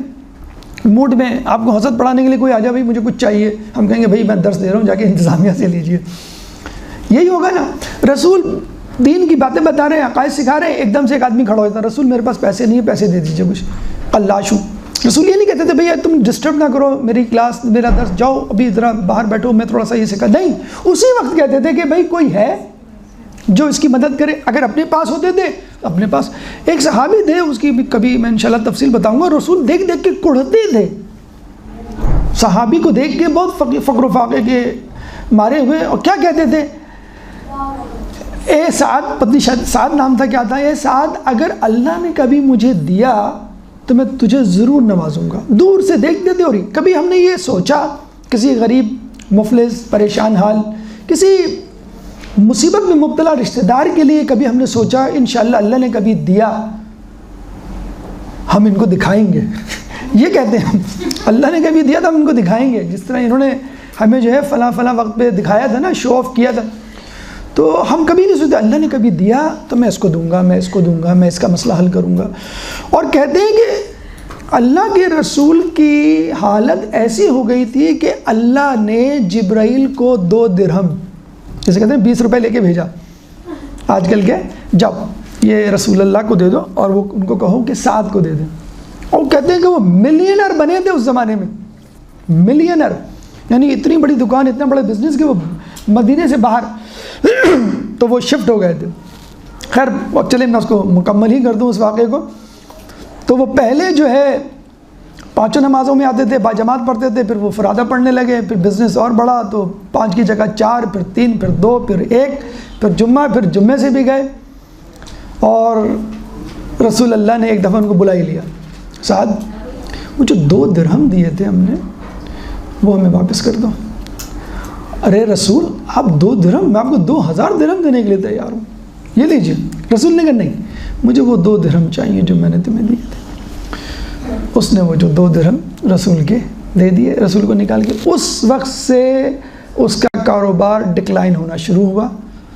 मूड में, आपको हसद पढ़ाने के लिए कोई आ जाए भाई मुझे कुछ चाहिए, हम कहेंगे भाई मैं दर्स दे रहा हूँ, जाके इंतज़ामिया से लीजिए। यही होगा ना, रसूल दीन की बातें बता रहे हैं, अकायद सिखा रहे हैं, एकदम से एक आदमी खड़ा होता है, रसूल मेरे पास पैसे नहीं है, पैसे दे दीजिए कुछ, अल्लाशू। रसूल ये नहीं कहते थे भैया तुम डिस्टर्ब ना करो मेरी क्लास, मेरा दर्स, जाओ अभी ज़रा बाहर बैठो मैं थोड़ा सा ये सिखा, नहीं, उसी वक्त कहते थे कि भाई कोई है जो इसकी मदद करे। अगर अपने पास होते थे अपने पास, एक सहाबी थे, उसकी भी कभी मैं इंशाल्लाह तफसील बताऊंगा, रसूल देख देख के कुढ़ते थे, सहाबी को देख के बहुत फ़क्र फाक़े के मारे हुए, और क्या कहते थे, ए साद, पत्नी साद नाम था, क्या था, ए साद अगर अल्लाह ने कभी मुझे दिया तो मैं तुझे ज़रूर नवाजूंगा। दूर से देखते थे। और कभी हमने ये सोचा किसी गरीब मुफलिस परेशान हाल, किसी मुसीबत में मुब्तला रिश्तेदार के लिए कभी हमने सोचा इंशाअल्लाह अल्लाह ने कभी दिया हम इनको दिखाएंगे ये कहते हैं हम, अल्लाह ने कभी दिया था हम इनको दिखाएंगे, जिस तरह इन्होंने हमें जो है फ़लाँ फ़लाँ वक्त पे दिखाया था ना, शो ऑफ़ किया था, तो हम कभी नहीं सोचते अल्लाह ने कभी दिया तो मैं इसको दूंगा, मैं इसको दूंगा, मैं इसका मसला हल करूंगा। और कहते हैं कि अल्लाह के रसूल की हालत ऐसी हो गई थी कि अल्लाह ने जिब्राइल को 2 दिरहम, जैसे कहते हैं 20 रुपये लेके भेजा आजकल के, जाओ ये रसूल अल्लाह को दे दो और वो उनको कहो कि साद को दे दें। और कहते हैं कि वो मिलियनर बने थे उस ज़माने में, मिलियनर, यानी इतनी बड़ी दुकान, इतना बड़ा बिजनेस कि वो मदीने से बाहर तो वो शिफ्ट हो गए थे। खैर चले मैं उसको मुकम्मल ही कर दूँ उस वाक़े को। तो वो पहले जो है 5 नमाज़ों में आते थे, बाजमात पढ़ते थे, फिर वो फरादा पढ़ने लगे, फिर बिज़नेस और बढ़ा तो 5 की जगह 4, फिर 3, फिर 2, फिर 1, फिर जुम्मा, फिर जुम्मे से भी गए। और रसूल अल्लाह ने एक दफ़ा उनको बुला ही लिया, साद वो जो 2 दिरहम दिए थे हमने वो हमें वापस कर दो। अरे रसूल आप 2 दिरहम, मैं आपको 2000 दिरहम देने के लिए तैयार हूँ, ये लीजिए। रसूल ने कहा नहीं, मुझे वो 2 दिरहम चाहिए जो मैंने तुम्हें दिए थे। उसने वो जो 2 दिरहम रसूल के दे दिए, रसूल को निकाल के। उस वक्त से उसका कारोबार डिक्लाइन होना शुरू हुआ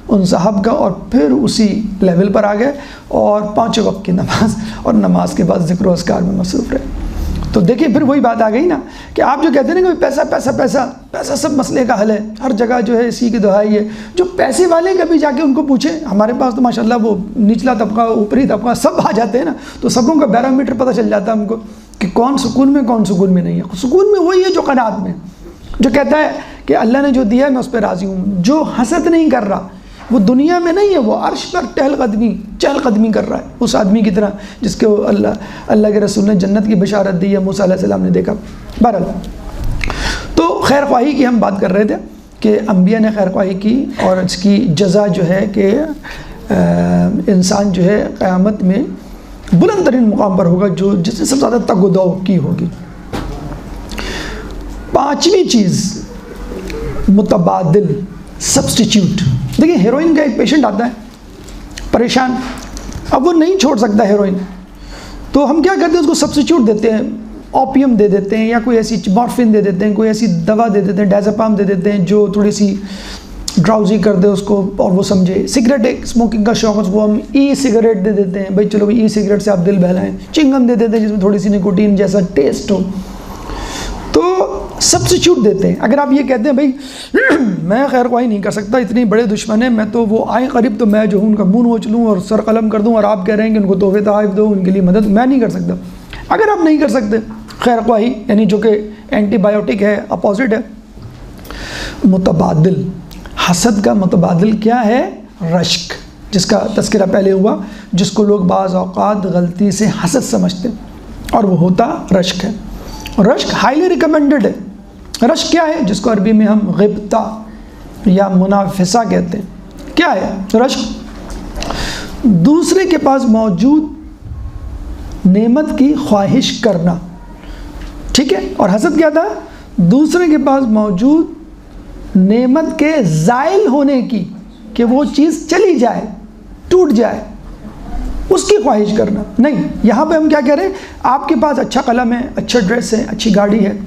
उन साहब का, और फिर उसी लेवल पर आ गए और 5 वक्त की नमाज और नमाज के बाद ज़िक्र अस्कार में मसरूफ़ रहे। तो देखिए फिर वही बात आ गई ना कि आप जो कहते हैं ना कि पैसा पैसा पैसा पैसा सब मसले का हल है, हर जगह जो है इसी की दुहाई है। जो पैसे वाले कभी जाके उनको पूछें, हमारे पास तो माशाल्लाह वो निचला तबका ऊपरी तबका सब आ जाते हैं ना, तो सबों का बैरोमीटर पता चल जाता है हमको कि कौन सुकून में कौन सुकून में नहीं है। सुकून में वही है जो क़नाअत में, जो कहता है कि अल्लाह ने जो दिया है मैं उस पर राज़ी हूँ। जो हसद नहीं कर रहा वो दुनिया में नहीं है, वो अर्श पर चहलकदमी कर रहा है, उस आदमी की तरह जिसके अल्लाह के रसूल ने जन्नत की बशारत दी है, मूसा अलैहि सलाम ने देखा। बहरहाल तो खैर ख्वाही की हम बात कर रहे थे कि अम्बिया ने खैर ख्वाही की और इसकी जज़ा जो है कि इंसान जो है क़यामत में बुलंद तरीन मुकाम पर होगा, जो जिसने सबसे ज़्यादा तगदो की होगी। 5वीं चीज़ मुतबादिल, सब्स्टिट्यूट। देखिए हेरोइन का एक पेशेंट आता है परेशान, अब वो नहीं छोड़ सकता हेरोइन, तो हम क्या करते हैं उसको सब्स्टिट्यूट देते हैं, ओपियम दे देते हैं या कोई ऐसी मॉर्फिन दे देते हैं, कोई ऐसी दवा दे देते हैं, डायज़ेपाम दे देते हैं जो थोड़ी सी ड्राउजी कर दे उसको और वो समझे। सिगरेट एक स्मोकिंग का शौक़, उसको हम ई सिगरेट दे देते हैं, भाई चलो ई सिगरेट से आप दिल बहलाएं। चिंगम दे देते हैं जिसमें थोड़ी सी निकोटीन जैसा टेस्ट हो, तो सब्स्टिट्यूट देते हैं। अगर आप ये कहते हैं भाई मैं खैर ख्वाही नहीं कर सकता, इतनी बड़े दुश्मन है, मैं तो वो आए करीब तो मैं जो हूँ उनका मुँह नोच लूँ और सर कलम कर दूँ, और आप कह रहे हैं कि उनको तोहफे तोहफ़ दो, उनके लिए मदद, मैं नहीं कर सकता। अगर आप नहीं कर सकते खैर ख्वाही, यानी जो कि एंटीबायोटिक है, अपोजिट है, मुतबादिल। हसद का मुतबादिल क्या है? रश्क, जिसका तज़किरा पहले हुआ, जिसको लोग बाज़ औक़ात गलती से हसद समझते हैं, और वो होता रश्क है। रश्क हाईली रिकमेंडेड है। रश्क क्या है? जिसको अरबी में हम गिब्ता या मुनाफिसा कहते हैं। क्या है रश्क? दूसरे के पास मौजूद नेमत की ख्वाहिश करना, ठीक है। और हसद क्या था? दूसरे के पास मौजूद नेमत के ज़ाइल होने की, कि वो चीज़ चली जाए, टूट जाए, उसकी ख्वाहिश करना। नहीं, यहाँ पे हम क्या कह रहे हैं, आपके पास अच्छा कलम है, अच्छा ड्रेस है, अच्छी गाड़ी है,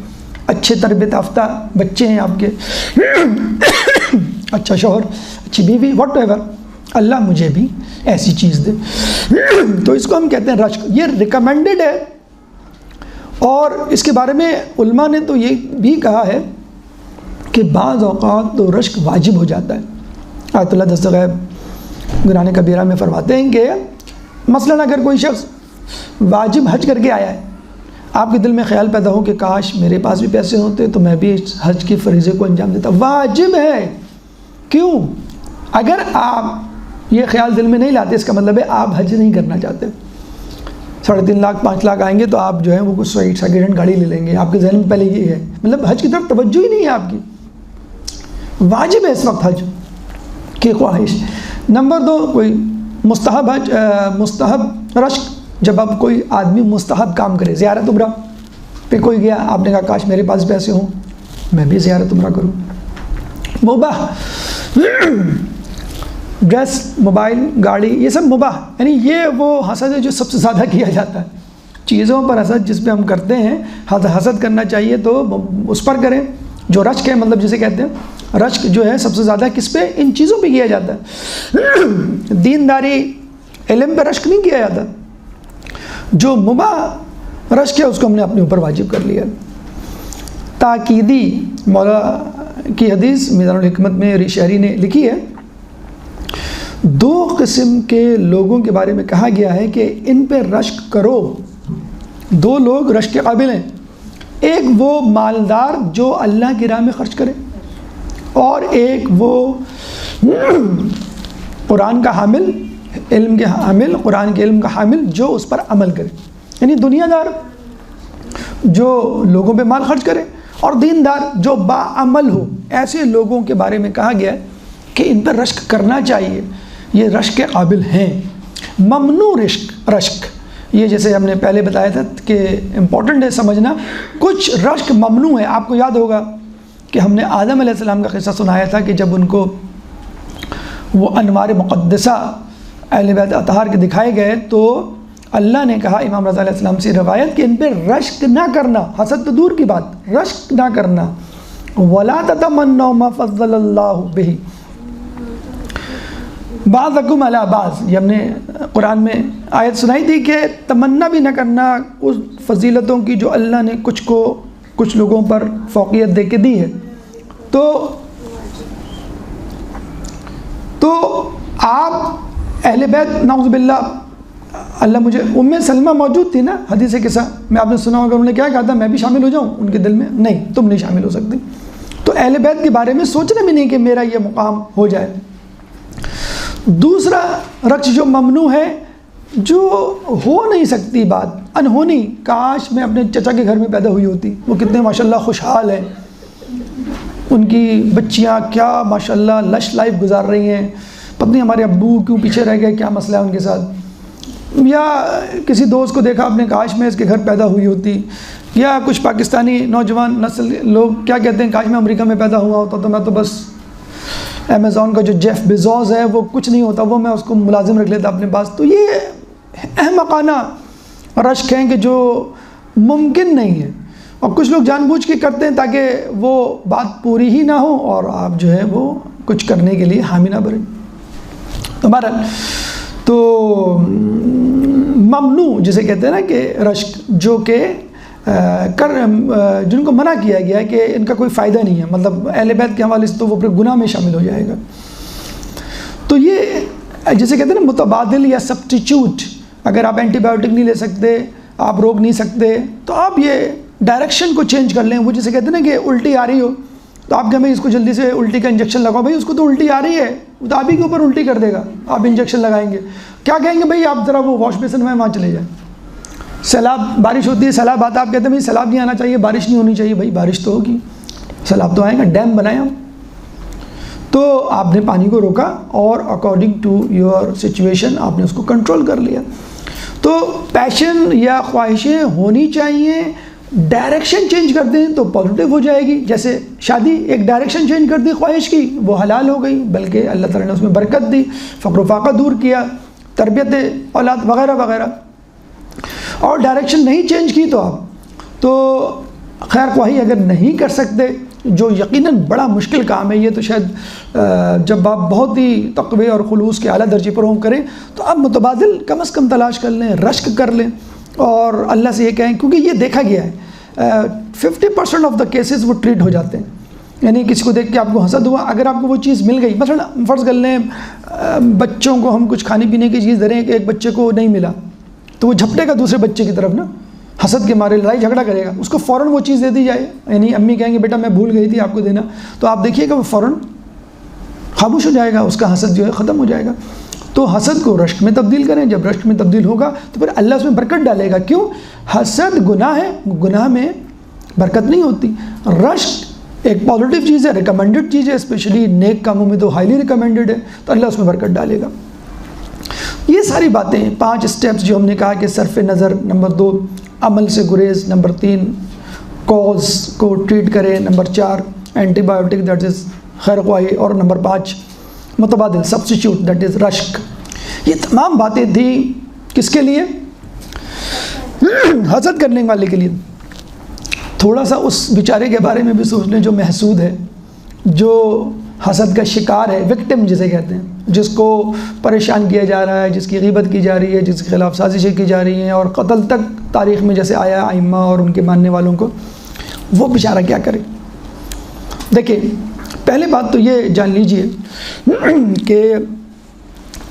अच्छे तरबियत याफ्ता बच्चे हैं आपके, अच्छा शौहर, अच्छी बीवी, व्हाटएवर, अल्लाह मुझे भी ऐसी चीज़ दे, तो इसको हम कहते हैं रश्क। ये रिकमेंडेड है, और इसके बारे में उल्मा ने तो ये भी कहा है कि बाज़ औक़ात तो रश्क वाजिब हो जाता है। आयतुल्लाह दस्तगैब गुनाह कबीरा में फरमाते हैं कि मसलन अगर कोई शख्स वाजिब हज करके आया है, आपके दिल में ख्याल पैदा हो कि काश मेरे पास भी पैसे होते तो मैं भी इस हज के फरीज़े को अंजाम देता। वाजिब है। क्यों? अगर आप ये ख्याल दिल में नहीं लाते, इसका मतलब है आप हज नहीं करना चाहते। 3.5 लाख 5 लाख आएंगे तो आप जो है वो कुछ सेकंड हैंड गाड़ी ले लेंगे, आपके जहन में पहले ये है, मतलब हज की तरफ तवज्जो ही नहीं है आपकी। वाजिब है इस वक्त हज की ख्वाहिश। नंबर 2, कोई मुस्तहब हज, मुस्तहब रश्क, जब अब कोई आदमी मुस्तहब काम करे, ज़ियारत उम्रा पे कोई गया, आपने कहा काश मेरे पास पैसे हों मैं भी ज़ियारत उम्रा करूँ। मुबाह, ड्रेस, मोबाइल, गाड़ी, ये सब मुबाह, यानी ये वो हसद है जो सबसे ज़्यादा किया जाता है। चीज़ों पर हसद जिस पे हम करते हैं, हसद करना चाहिए तो उस पर करें। जो रश्क है, मतलब जिसे कहते हैं रश्क जो है सबसे ज़्यादा किस पे? इन चीज़ों पे किया जाता है। दीनदारी, इल्म पे रश्क नहीं किया जाता। जो मुबाह रश्क है उसको हमने अपने ऊपर वाजिब कर लिया। ताकीदी मौला की हदीस मीज़ानुल हिकमत में रिशहरी ने लिखी है, 2 किस्म के लोगों के बारे में कहा गया है कि इन पे रश्क करो। 2 लोग रश्क के काबिल हैं। एक वो मालदार जो अल्लाह की राह में खर्च करे, और एक वो कुरान का हामिल, इल्म के हामिल, कुरान के इल्म का हामिल जो उस पर अमल करे। यानी दुनियादार जो लोगों पे माल खर्च करे, और दीनदार जो बाअमल हो। ऐसे लोगों के बारे में कहा गया है कि इन पर रश्क करना चाहिए, ये रश्क के काबिल हैं। ममनू रश्क, ये जैसे हमने पहले बताया था कि इम्पॉर्टेंट है समझना, कुछ रश्क ममनू है। आपको याद होगा कि हमने आदम अलैहिस्सलाम का किस्सा सुनाया था कि जब उनको वो अनवार मुक़द्दसा अहले बैत अतहार के दिखाए गए तो अल्लाह ने कहा इमाम रज़ा अलैहिस्सलाम से रवायत कि इन पर रश्क ना करना, हसद तो दूर की बात, रश्क ना करना। वला ततमन्नौ मा फज़्ज़लल्लाहु बिही बाज़कुम अला बाज़। ये हमने कुरान में आयत सुनाई थी कि तमन्ना भी न करना उस फजीलतों की जो अल्लाह ने कुछ लोगों पर फ़ौक़ियत दे के दी है। तो आप अहले बैत नाउज़ु बिल्लाह, अल्लाह मुझे, उम्मे सलमा मौजूद थी ना हदीस किस्सा में, आपने सुना होगा, उन्होंने क्या कहा था, मैं भी शामिल हो जाऊँ उनके दिल में? नहीं, तुम नहीं शामिल हो सकती। तो अहले बैत के बारे में सोचना भी नहीं कि मेरा ये मुकाम हो जाए। दूसरा रक्श जो ममनू है, जो हो नहीं सकती बात, अनहोनी, काश मैं अपने चचा के घर में पैदा हुई होती, वो कितने माशाल्लाह खुशहाल हैं, उनकी बच्चियां क्या माशाल्लाह लश लाइफ गुजार रही हैं, पत्नी हमारे अब्बू क्यों पीछे रह गए, क्या मसला है उनके साथ। या किसी दोस्त को देखा आपने, काश मैं इसके घर पैदा हुई होती। या कुछ पाकिस्तानी नौजवान नस्ल लोग क्या कहते हैं, काश मैं अमेरिका में पैदा हुआ होता तो मैं तो बस अमेज़ॉन का जो जेफ बेज़ोस है वो कुछ नहीं होता, वो मैं उसको मुलाजिम रख लेता अपने पास। तो ये अहमकाना रश्क हैं कि जो मुमकिन नहीं है, और कुछ लोग जानबूझ के करते हैं ताकि वो बात पूरी ही ना हो और आप जो है वो कुछ करने के लिए हामी ना भरें। तो बहरहाल, तो ममनू जिसे कहते हैं ना कि रश्क, जो कि जिनको मना किया गया है कि इनका कोई फ़ायदा नहीं है, मतलब अहले बैत के हवाले से तो वो फिर गुनाह में शामिल हो जाएगा। तो ये जिसे कहते हैं ना मुतबादिल या सब्स्टिट्यूट, अगर आप एंटीबायोटिक नहीं ले सकते, आप रोक नहीं सकते, तो आप ये डायरेक्शन को चेंज कर लें। वो जिसे कहते हैं ना कि उल्टी आ रही हो तो आप कहें इसको जल्दी से उल्टी का इंजेक्शन लगाओ, भाई उसको तो उल्टी आ रही है, वो तो आप ही के ऊपर उल्टी कर देगा, आप इंजेक्शन लगाएंगे। क्या कहेंगे, भाई आप ज़रा वो वॉश बेसिन में वहाँ चले जाएँ। सैलाब, बारिश होती है, सैलाब आता है, आप कहते हैं भाई सैलाब नहीं आना चाहिए, बारिश नहीं होनी चाहिए, भाई बारिश तो होगी, सैलाब तो आएगा, डैम बनाए हम। तो आपने पानी को रोका और अकॉर्डिंग टू योर सिचुएशन आपने उसको कंट्रोल कर लिया। तो पैशन या ख्वाहिशें होनी चाहिए, डायरेक्शन चेंज कर दें तो पॉजिटिव हो जाएगी। जैसे शादी, एक डायरेक्शन चेंज कर दी ख्वाहिश की, वो हलाल हो गई, बल्कि अल्लाह ताला ने उसमें बरकत दी, फ़क्र फ़ाक़ा दूर किया, तरबियत औलाद वगैरह वगैरह। और डायरेक्शन नहीं चेंज की तो आप तो खैर ख्वाही अगर नहीं कर सकते, जो यकीनन बड़ा मुश्किल काम है, ये तो शायद जब आप बहुत ही तक़वे और खुलूस के आला दर्जे पर हों करें, तो आप मुतबादिल कम अज़ कम तलाश कर लें, रश्क कर लें और अल्लाह से ये कहें, क्योंकि ये देखा गया है 50% ऑफ द केसेस वो ट्रीट हो जाते हैं। यानी किसी को देख के आपको हसद हुआ, अगर आपको वो चीज़ मिल गई, मसलन फ़र्ज़ कर लें बच्चों को हम कुछ खाने पीने की चीज़ दे रहे हैं, एक बच्चे को नहीं मिला तो वो झपटेगा दूसरे बच्चे की तरफ ना, हसद के मारे लड़ाई झगड़ा करेगा, उसको फ़ौरन वो चीज़ दे दी जाए। यानी अम्मी कहेंगे बेटा मैं भूल गई थी आपको देना, तो आप देखिएगा वो फ़ौरन खामोश हो जाएगा, उसका हसद जो है ख़त्म हो जाएगा। तो हसद को रश्क में तब्दील करें, जब रश्क में तब्दील होगा तो फिर अल्लाह उसमें बरकत डालेगा। क्यों? हसद गुनाह है, गुनाह में बरकत नहीं होती। रश्क एक पॉजिटिव चीज़ है, रिकमेंडेड चीज़ है, स्पेशली नेक कामों में तो हाईली रिकमेंडेड है, तो अल्लाह उसमें बरकत डालेगा। ये सारी बातें 5 स्टेप्स जो हमने कहा कि सरफ़ नज़र, नंबर 2 अमल से गुरेज, नंबर 3 कॉज को ट्रीट करें, नंबर 4 एंटीबायोटिक दैट इज़ खैर ख्वाही, और नंबर 5 मुतबादिल सब्स्टिट्यूट दैट इज़ रश्क। ये तमाम बातें थी किसके लिए? हसद करने वाले के लिए। थोड़ा सा उस बेचारे के बारे में भी सोच लें जो महसूद है, जो हसद का शिकार है, विक्टिम जिसे कहते हैं, जिसको परेशान किया जा रहा है, जिसकी ग़ीबत की जा रही है, जिसके ख़िलाफ़ साजिशें की जा रही हैं और कत्ल तक तारीख़ में जैसे आया आइम्मा और उनके मानने वालों को, वो बेचारा क्या करे। देखिए, पहले बात तो ये जान लीजिए कि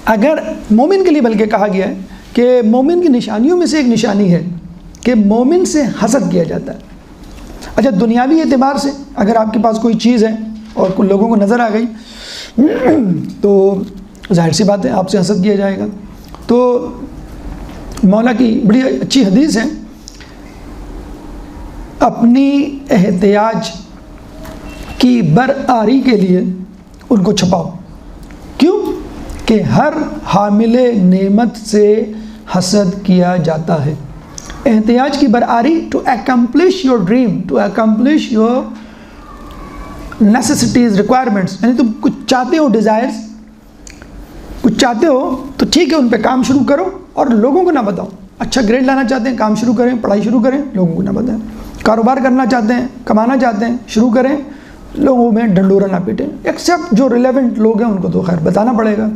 अगर मोमिन के लिए बल्कि कहा गया है कि मोमिन की निशानियों में से एक निशानी है कि मोमिन से हसद किया जाता है। अच्छा, दुनियावी एतबार से अगर आपके पास कोई चीज़ है और कुछ लोगों को नज़र आ गई तो जाहिर सी बात है आपसे हसद किया जाएगा। तो मौला की बड़ी अच्छी हदीस है, अपनी एहतियाज की बरआरी के लिए उनको छुपाओ। क्यों? कि हर हामिले नेमत से हसद किया जाता है। एहतियाज की बरआरी, to accomplish your dream, to accomplish your necessities, requirements, यानी तुम कुछ चाहते हो, डिज़ायर्स कुछ चाहते हो तो ठीक है, उन पे काम शुरू करो और लोगों को ना बताओ। अच्छा ग्रेड लाना चाहते हैं, काम शुरू करें, पढ़ाई शुरू करें, लोगों को ना बताएं। कारोबार करना चाहते हैं, कमाना चाहते हैं, शुरू करें, लोगों में ढंडोरा ना पीटें, एक्सेप्ट जो रिलेवेंट लोग हैं उनको तो खैर बताना पड़ेगा,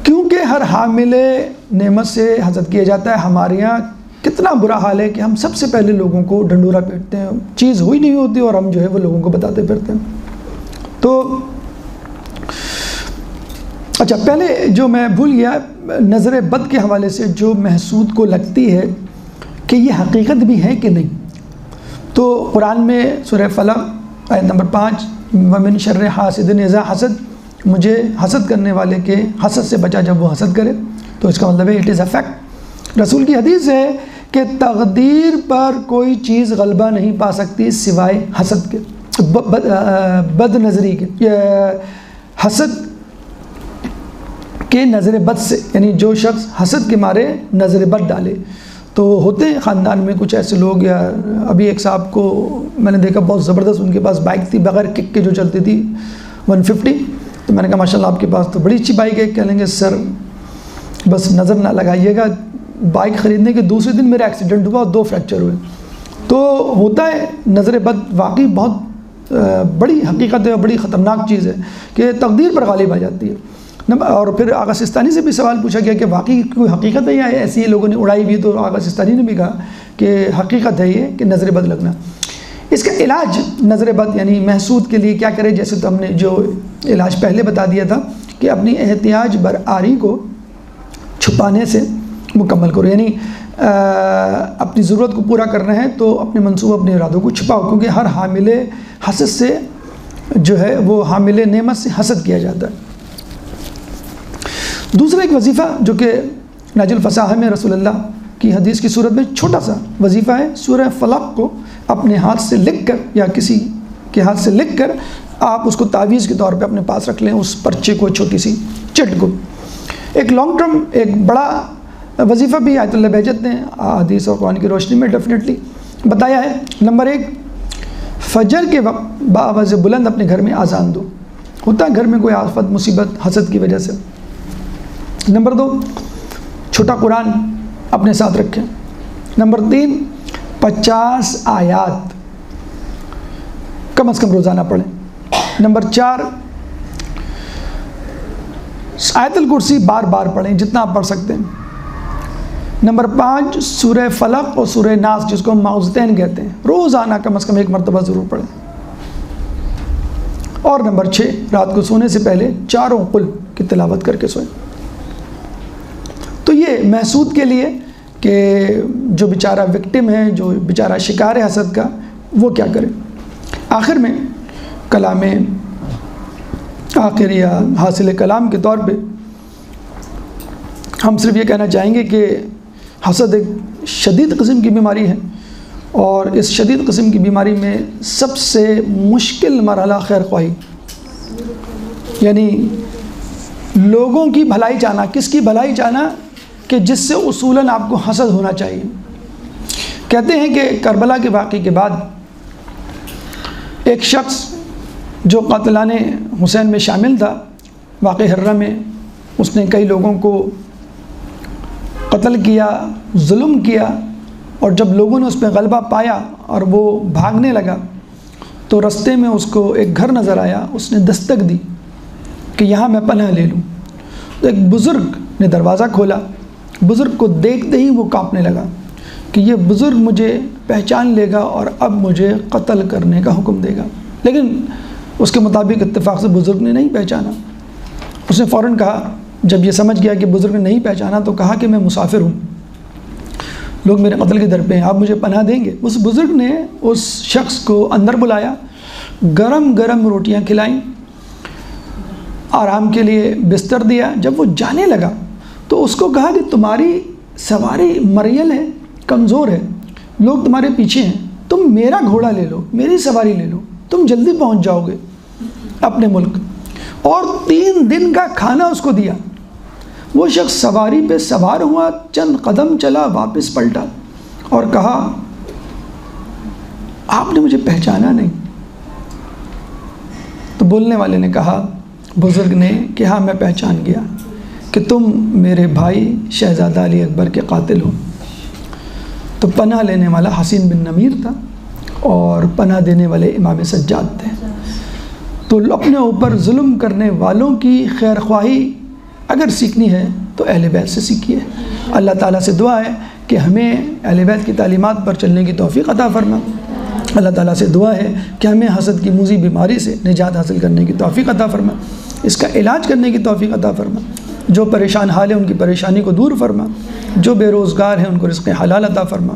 क्योंकि हर हामिले नेमत से हसद किया जाता है। हमारे यहाँ कितना बुरा हाल है कि हम सबसे पहले लोगों को ढंडोरा पीटते हैं, चीज़ हुई नहीं होती और हम जो है वो लोगों को बताते फिरते हैं। तो अच्छा, पहले जो मैं भूल गया, नज़र बद के हवाले से जो महसूद को लगती है कि ये हकीकत भी है कि नहीं, तो कुरान में सूरह फलक आयत नंबर 5, वमिन शर्र हासिदिन इज़ा हसद, मुझे हसद करने वाले के हसद से बचा जब वो हसद करे, तो इसका मतलब है इट इज़ अ फैक्ट। रसूल की हदीस है कि तकदीर पर कोई चीज़ गलबा नहीं पा सकती सिवाय हसद के, बद नज़री के, हसद के नज़र बद से, यानी जो शख्स हसद के मारे नज़र बद डाले। तो होते हैं ख़ानदान में कुछ ऐसे लोग, या अभी एक साहब को मैंने देखा बहुत ज़बरदस्त, उनके पास बाइक थी बग़ैर किक के जो चलती थी 150, तो मैंने कहा माशाल्लाह आपके पास तो बड़ी अच्छी बाइक है। कहेंगे सर बस नज़र ना लगाइएगा, बाइक ख़रीदने के दूसरे दिन मेरा एक्सीडेंट हुआ और 2 फ्रैक्चर हुए। तो होता है नज़र बद वाकई बहुत बड़ी हकीकत है और बड़ी ख़तरनाक चीज़ है कि तकदीर पर गालिब आ जाती है। और फिर आगा सिस्तानी से भी सवाल पूछा गया कि वाकई कोई हकीकत है या ऐसी ही लोगों ने उड़ाई भी, तो आगा सिस्तानी ने भी कहा कि हकीकत है ये कि नज़र बद लगना। इसका इलाज नज़र बद यानी महसूद के लिए क्या करें, जैसे तो हमने जो इलाज पहले बता दिया था कि अपनी एहतियाज बर आरी को छुपाने से मुकम्मल करो, यानी अपनी ज़रूरत को पूरा करना है तो अपने मंसूबे अपने इरादों को छुपाओ, क्योंकि हर हामिले हसद से जो है वो हामिले नेमत से हसद किया जाता है। दूसरा एक वजीफ़ा जो कि नाजुल फसाह में रसूलुल्लाह की हदीस की सूरत में छोटा सा वजीफ़ा है, सूरह फलक को अपने हाथ से लिख कर या किसी के हाथ से लिख कर आप उसको तावीज़ के तौर पे अपने पास रख लें, उस पर्चे को, छोटी सी चिट को। एक लॉन्ग टर्म एक बड़ा वजीफ़ा भी आयतुल्लाह बहजत ने हदीस और कुरान की रोशनी में डेफिनेटली बताया है। नंबर 1, फजर के वक्त बाआवाज़ बुलंद अपने घर में आज़ान दो। होता है घर में कोई आफत मुसीबत हसद की वजह से। नंबर 2, छोटा कुरान अपने साथ रखें। नंबर 3, 50 आयात कम से कम रोज़ाना पढ़ें। नंबर 4, आयतुल कुर्सी बार बार पढ़ें जितना आप पढ़ सकते हैं। नंबर 5, सूरह फलक और सूरह नास जिसको हम माउज़तैन कहते हैं, रोज़ाना कम से कम 1 मरतबा ज़रूर पढ़ें। और नंबर 6, रात को सोने से पहले 4 कुल की तिलावत करके सोएं। तो ये महसूद के लिए कि जो बेचारा विक्टिम है, जो बेचारा शिकार है हसद का, वो क्या करे। आखिर में कलाम आखिर या हासिल कलाम के तौर पे हम सिर्फ ये कहना चाहेंगे कि हसद एक शदीद किस्म की बीमारी है, और इस शदीद किस्म की बीमारी में सबसे मुश्किल मरहला खैर ख्वाही, यानी लोगों की भलाई चाहना। किसकी भलाई चाहना कि जिससे उसूलन आपको हसद होना चाहिए। कहते हैं कि करबला के वाक़े के बाद एक शख्स जो कातिलाने हुसैन में शामिल था, वाक़े हर्रा में उसने कई लोगों को कत्ल किया, जुल्म किया, और जब लोगों ने उस पर गलबा पाया और वो भागने लगा तो रास्ते में उसको एक घर नज़र आया। उसने दस्तक दी कि यहाँ मैं पनाह ले लूँ। तो एक बुज़ुर्ग ने दरवाज़ा खोला। बुज़ुर्ग को देखते ही वो कांपने लगा कि ये बुज़ुर्ग मुझे पहचान लेगा और अब मुझे कत्ल करने का हुक्म देगा। लेकिन उसके मुताबिक इत्तेफाक से बुज़ुर्ग ने नहीं पहचाना। उसने फ़ौरन कहा, जब ये समझ गया कि बुज़ुर्ग ने नहीं पहचाना, तो कहा कि मैं मुसाफिर हूँ, लोग मेरे कत्ल के दर पे हैं, आप मुझे पनाह देंगे। उस बुज़ुर्ग ने उस शख्स को अंदर बुलाया, गरम गरम रोटियां खिलाईं, आराम के लिए बिस्तर दिया। जब वो जाने लगा तो उसको कहा कि तुम्हारी सवारी मरियल है, कमज़ोर है, लोग तुम्हारे पीछे हैं, तुम मेरा घोड़ा ले लो, मेरी सवारी ले लो, तुम जल्दी पहुंच जाओगे अपने मुल्क। और 3 दिन का खाना उसको दिया। वो शख्स सवारी पे सवार हुआ, चंद कदम चला, वापस पलटा और कहा, आपने मुझे पहचाना नहीं। तो बोलने वाले ने कहा, बुज़ुर्ग ने, कि हाँ मैं पहचान गया कि तुम मेरे भाई शहज़ादा अली अकबर के कातिल हो। तो पनाह लेने वाला हसीन बिन नमीर था। और पनाह देने वाले इमाम सज्जाद थे। तो अपने ऊपर जुल्म करने वालों की खैर ख्वाही अगर सीखनी है तो अहले बैत से सीखिए। अल्लाह ताला से दुआ है कि हमें अहले बैत की तालीमात पर चलने की तौफ़ीक़ अता फरमा। अल्लाह ताला से दुआ है कि हमें हसद की मुज़ी बीमारी से निजात हासिल करने की तौफ़ीक़ अता फरमा, इसका इलाज करने की तौफ़ीक़ अता फरमा। जो परेशान हाल है उनकी परेशानी को दूर फरमा, जो बेरोज़गार हैं उनको रिज़्क़ हलाल अता फरमा,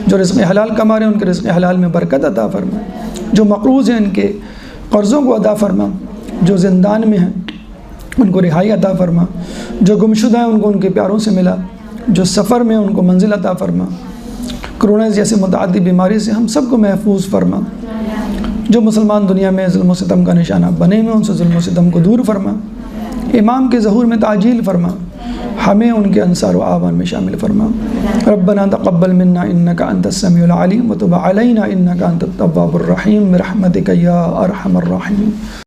जो रिज़्क़ हलाल कमा रहे हैं उनके रिज़्क़ हलाल में बरकत अता फरमा, जो मक़रूज़ हैं उनके क़र्ज़ों को अदा फरमा, जो ज़िंदान में हैं उनको रिहाई अता फरमा, जो गुमशुदा हैं उनको उनके प्यारों से मिला, जो सफ़र में उनको मंजिल अता फरमा। कोरोना जैसे मुतअद्दिद बीमारी से हम सबको महफूज फरमा। जो मुसलमान दुनिया में ज़ुल्म व सितम का निशाना बने हुए उनसे ज़ुल्म व सितम को दूर फरमा। इमाम के ज़हूर में ताजील फरमा, हमें उनके अंसार व आवान में शामिल फरमा। रब्बना तक़ब्बल मिन्ना इन्नका अंतस समीउल अलीम व तुब अलैना इन्नका अंतत तव्वाबुर रहीम बिरहमतिका या अरहमर राहिमीन।